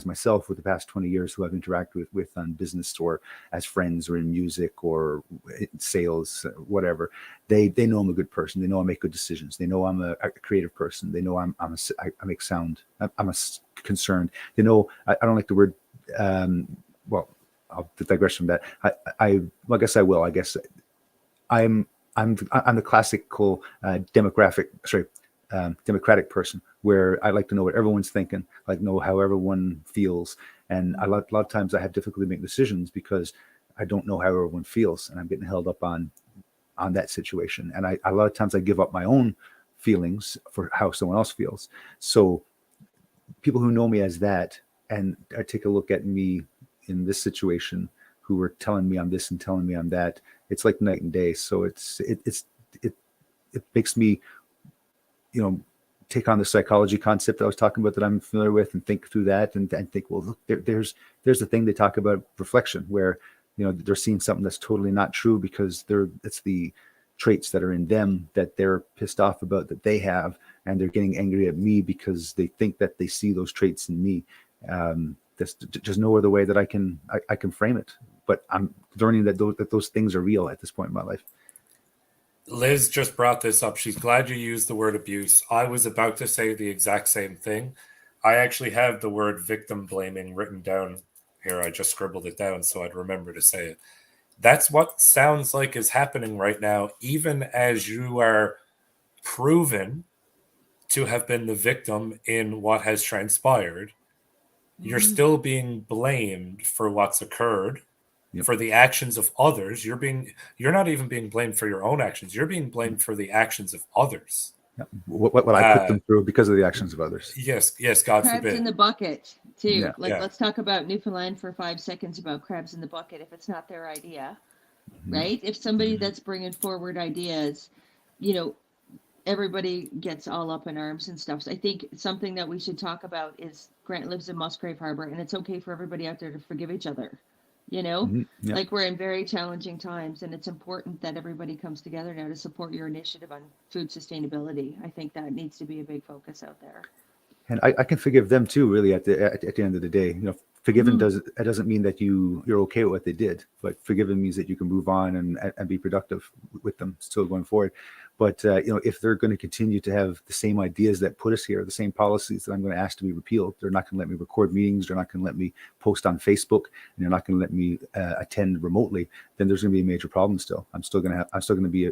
myself for the past 20 years, who I've interacted with on business or as friends or in music or in sales, whatever, they know I'm a good person. They know I make good decisions. They know I'm a creative person. They know I make sound. I'm concerned. They know I don't like the word. I'll digress from that. I guess I will. I guess I'm the classical democratic person, where I like to know what everyone's thinking, I like to know how everyone feels, and a lot of times I have difficulty making decisions because I don't know how everyone feels, and I'm getting held up on that situation, and a lot of times I give up my own feelings for how someone else feels. So people who know me as that, and I take a look at me in this situation, who are telling me I'm this and telling me I'm that, it's like night and day. So it makes me, take on the psychology concept that I was talking about that I'm familiar with and think through that and think, well, look, there's the thing they talk about reflection where, they're seeing something that's totally not true because it's the traits that are in them that they're pissed off about that they have, and they're getting angry at me because they think that they see those traits in me. There's just no other way that I can frame it, but I'm learning that those things are real at this point in my life. Liz just brought this up. She's glad you used the word abuse. I was about to say the exact same thing. I actually have the word victim blaming written down here. I just scribbled it down so I'd remember to say it. That's what sounds like is happening right now, even as you are proven to have been the victim in what has transpired. You're still being blamed for what's occurred. Yep. For the actions of others. You're not even being blamed for your own actions. You're being blamed for the actions of others. Yep. What I put them through because of the actions of others. Yes, God crabs forbid. In the bucket too. Yeah. Let's talk about Newfoundland for 5 seconds about crabs in the bucket. If it's not their idea, right? If somebody that's bringing forward ideas, everybody gets all up in arms and stuff. So I think something that we should talk about is Grant lives in Musgrave Harbour, and it's okay for everybody out there to forgive each other. Like we're in very challenging times, and it's important that everybody comes together now to support your initiative on food sustainability. I think that needs to be a big focus out there. And I can forgive them too, really, at the end of the day. Forgiving doesn't mean that you're okay with what they did, but forgiving means that you can move on and be productive with them still going forward. But if they're going to continue to have the same ideas that put us here, the same policies that I'm going to ask to be repealed, they're not going to let me record meetings, they're not going to let me post on Facebook, and they're not going to let me attend remotely, then there's going to be a major problem still. I'm still going to be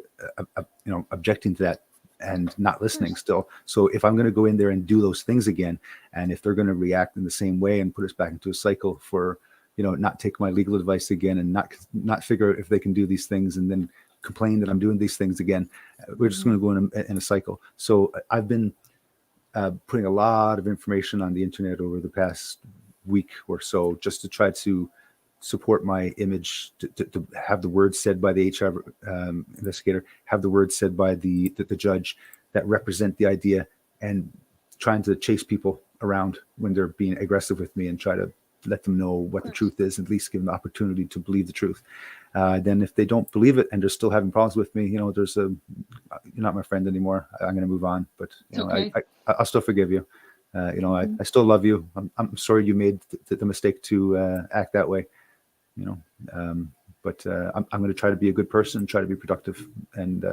objecting to that and not listening still. So if I'm going to go in there and do those things again, and if they're going to react in the same way and put us back into a cycle for, not take my legal advice again and not figure out if they can do these things and then complain that I'm doing these things again, we're just going to go in a cycle. So I've been putting a lot of information on the internet over the past week or so just to try to support my image, to have the words said by the HR investigator, have the words said by the judge that represent the idea, and trying to chase people around when they're being aggressive with me and try to let them know what the truth is, at least give them the opportunity to believe the truth. Then if they don't believe it and they're still having problems with me, you're not my friend anymore. I'm going to move on, but Okay. I'll still forgive you. I still love you. I'm sorry you made the mistake to act that way. But I'm going to try to be a good person, try to be productive, and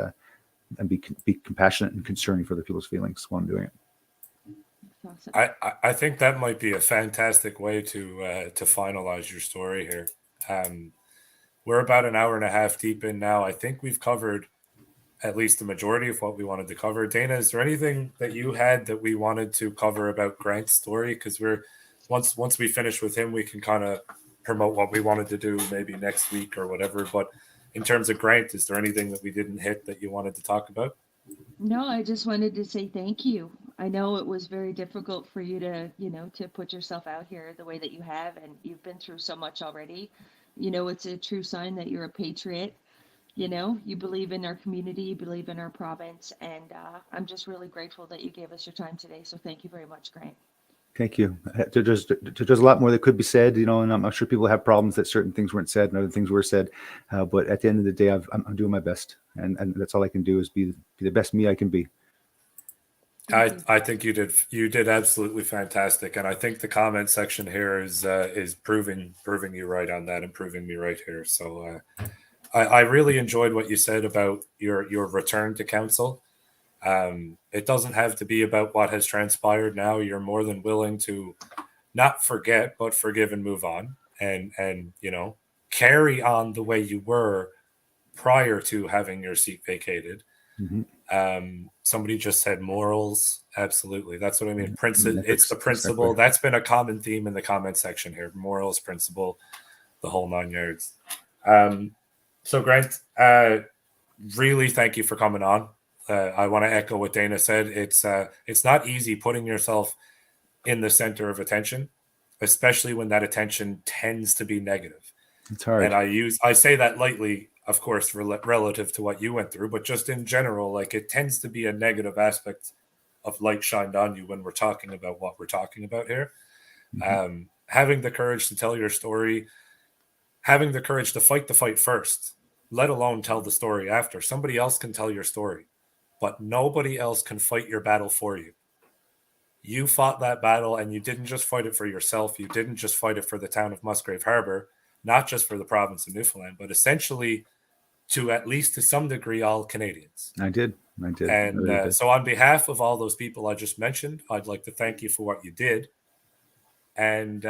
be compassionate and concerning for other people's feelings while I'm doing it. Awesome. I think that might be a fantastic way to finalize your story here. We're about an hour and a half deep in now. I think we've covered at least the majority of what we wanted to cover. Dana, is there anything that you had that we wanted to cover about Grant's story? Because once we finish with him, we can kind of promote what we wanted to do maybe next week or whatever. But in terms of Grant, is there anything that we didn't hit that you wanted to talk about? No, I just wanted to say thank you. I know it was very difficult for you to, to put yourself out here the way that you have, and you've been through so much already. It's a true sign that you're a patriot. You believe in our community, you believe in our province, and I'm just really grateful that you gave us your time today. So thank you very much, Grant. Thank you. There's a lot more that could be said, and I'm sure people have problems that certain things weren't said and other things were said. But at the end of the day, I'm doing my best, and that's all I can do is be the best me I can be. I think you did absolutely fantastic, and I think the comment section here is proving you right on that and proving me right here. So I really enjoyed what you said about your return to council. It doesn't have to be about what has transpired now. You're more than willing to not forget, but forgive and move on, and carry on the way you were prior to having your seat vacated. Mm-hmm. Somebody just said morals. Absolutely. That's what I mean. It's the principle. Exactly. That's been a common theme in the comment section here. Morals, principle, the whole 9 yards. So Grant, really thank you for coming on. I want to echo what Dana said. It's not easy putting yourself in the center of attention, especially when that attention tends to be negative. It's hard. And I say that lightly, of course, relative to what you went through, but just in general, like it tends to be a negative aspect of light shined on you when we're talking about what we're talking about here. Mhm. Having the courage to tell your story, having the courage to fight the fight first, let alone tell the story after. Somebody else can tell your story, but nobody else can fight your battle for you. You fought that battle, and you didn't just fight it for yourself. You didn't just fight it for the town of Musgrave Harbour, not just for the province of Newfoundland, but essentially to at least to some degree all Canadians. I did. I And really did. so on behalf of all those people I just mentioned, I'd like to thank you for what you did. And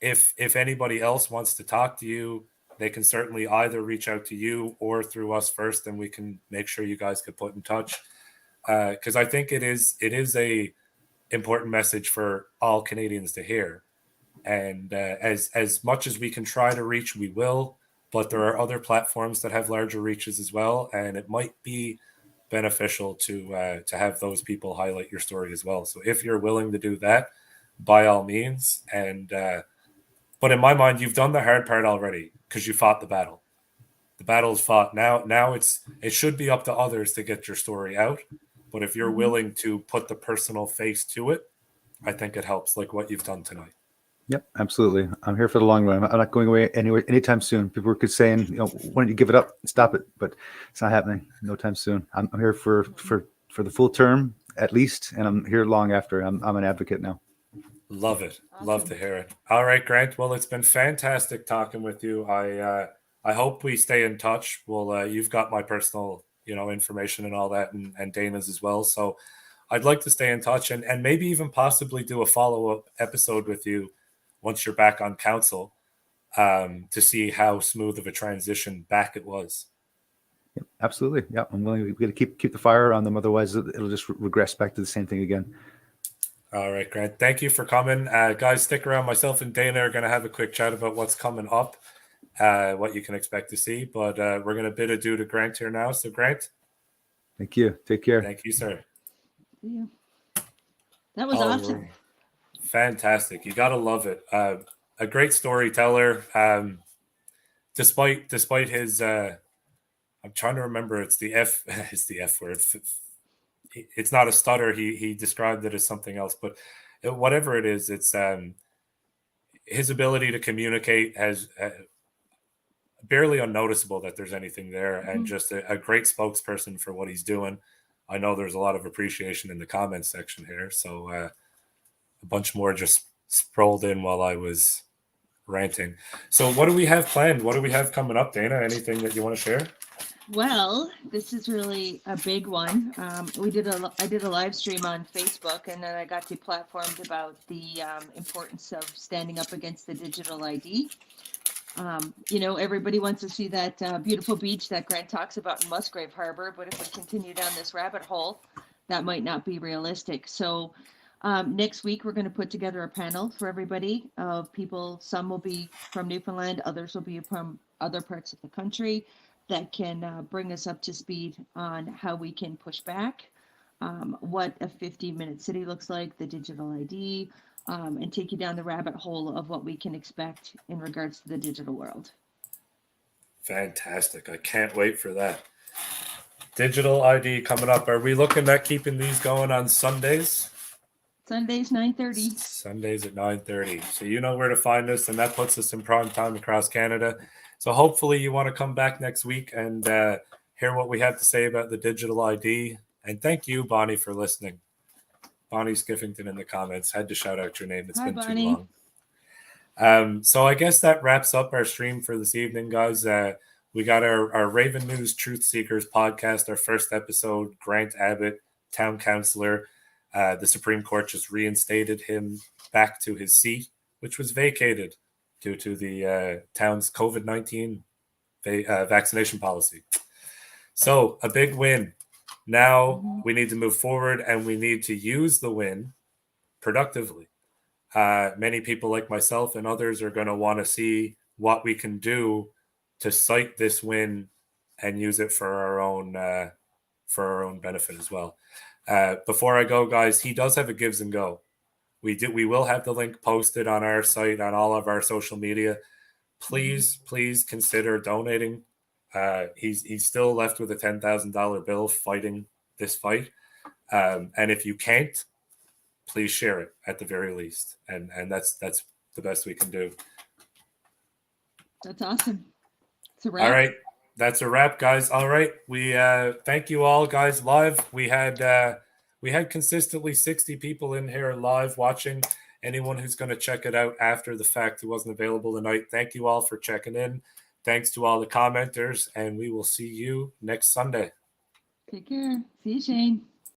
if anybody else wants to talk to you, they can certainly either reach out to you or through us first, and we can make sure you guys get put in touch. Because I think it is a important message for all Canadians to hear. And as much as we can try to reach, we will. But there are other platforms that have larger reaches as well, and it might be beneficial to have those people highlight your story as well. So if you're willing to do that, by all means. And but in my mind, you've done the hard part already because you fought the battle. The battle is fought. Now it should be up to others to get your story out. But if you're willing to put the personal face to it, I think it helps, like what you've done tonight. Yep, absolutely. I'm here for the long run. I'm not going away anywhere anytime soon. People were saying, why don't you give it up, stop it? But it's not happening. No time soon. I'm here for the full term at least, and I'm here long after. I'm an advocate now. Love it. Awesome. Love to hear it. All right, Grant. Well, it's been fantastic talking with you. I hope we stay in touch. Well, you've got my personal, information and all that, and Dana's as well. So I'd like to stay in touch and maybe even possibly do a follow-up episode with you once you're back on council, to see how smooth of a transition back it was. Yep, absolutely. Yeah, I'm willing. We got to keep the fire on them. Otherwise, it'll just regress back to the same thing again. All right, Grant. Thank you for coming. Guys, stick around. Myself and Dana are going to have a quick chat about what's coming up, what you can expect to see. But we're going to bid adieu to Grant here now. So, Grant. Thank you. Take care. Thank you, sir. Yeah. That was awesome. Fantastic. You got to love it. A great storyteller. Despite his, I'm trying to remember. It's the F word. It's not a stutter. He described it as something else, but whatever it is, it's his ability to communicate has barely unnoticeable that there's anything there, and just a great spokesperson for what he's doing. I know there's a lot of appreciation in the comments section here, so a bunch more just scrolled in while I was ranting. So what do we have planned? What do we have coming up, Dana? Anything that you want to share? Well, this is really a big one. I did a live stream on Facebook, and then I got deplatformed about the importance of standing up against the digital ID. Everybody wants to see that beautiful beach that Grant talks about in Musgrave Harbour, but if we continue down this rabbit hole, that might not be realistic. So next week, we're going to put together a panel for everybody of people. Some will be from Newfoundland, others will be from other parts of the country, that can bring us up to speed on how we can push back, what a 15-minute city looks like, the digital ID, and take you down the rabbit hole of what we can expect in regards to the digital world. Fantastic. I can't wait for that. Digital ID coming up. Are we looking at keeping these going on Sundays? Sundays, 9:30. Sundays at 9:30. So you know where to find us, and that puts us in prime time across Canada. So hopefully you want to come back next week and hear what we have to say about the digital ID. And thank you, Bonnie, for listening. Bonnie Skiffington in the comments. Had to shout out your name. It's been Bonnie. too long. So I guess that wraps up our stream for this evening, guys. We got our Raven News Truth Seekers podcast, our first episode. Grant Abbott, town councillor. The Supreme Court just reinstated him back to his seat, which was vacated due to the town's COVID-19 vaccination policy. So a big win. Now we need to move forward, and we need to use the win productively. Many people like myself and others are going to want to see what we can do to cite this win and use it for our own benefit as well. Before I go, guys, he does have a Gives and Go. We will have the link posted on our site, on all of our social media. Please consider donating. He's still left with a $10,000 bill fighting this fight. And if you can't, please share it at the very least. And that's the best we can do. That's awesome. It's a wrap. All right. That's a wrap, guys. All right. We thank you all, guys, live. We had consistently 60 people in here live watching. Anyone who's going to check it out after the fact who wasn't available tonight, thank you all for checking in. Thanks to all the commenters, and we will see you next Sunday. Take care. See you, Shane.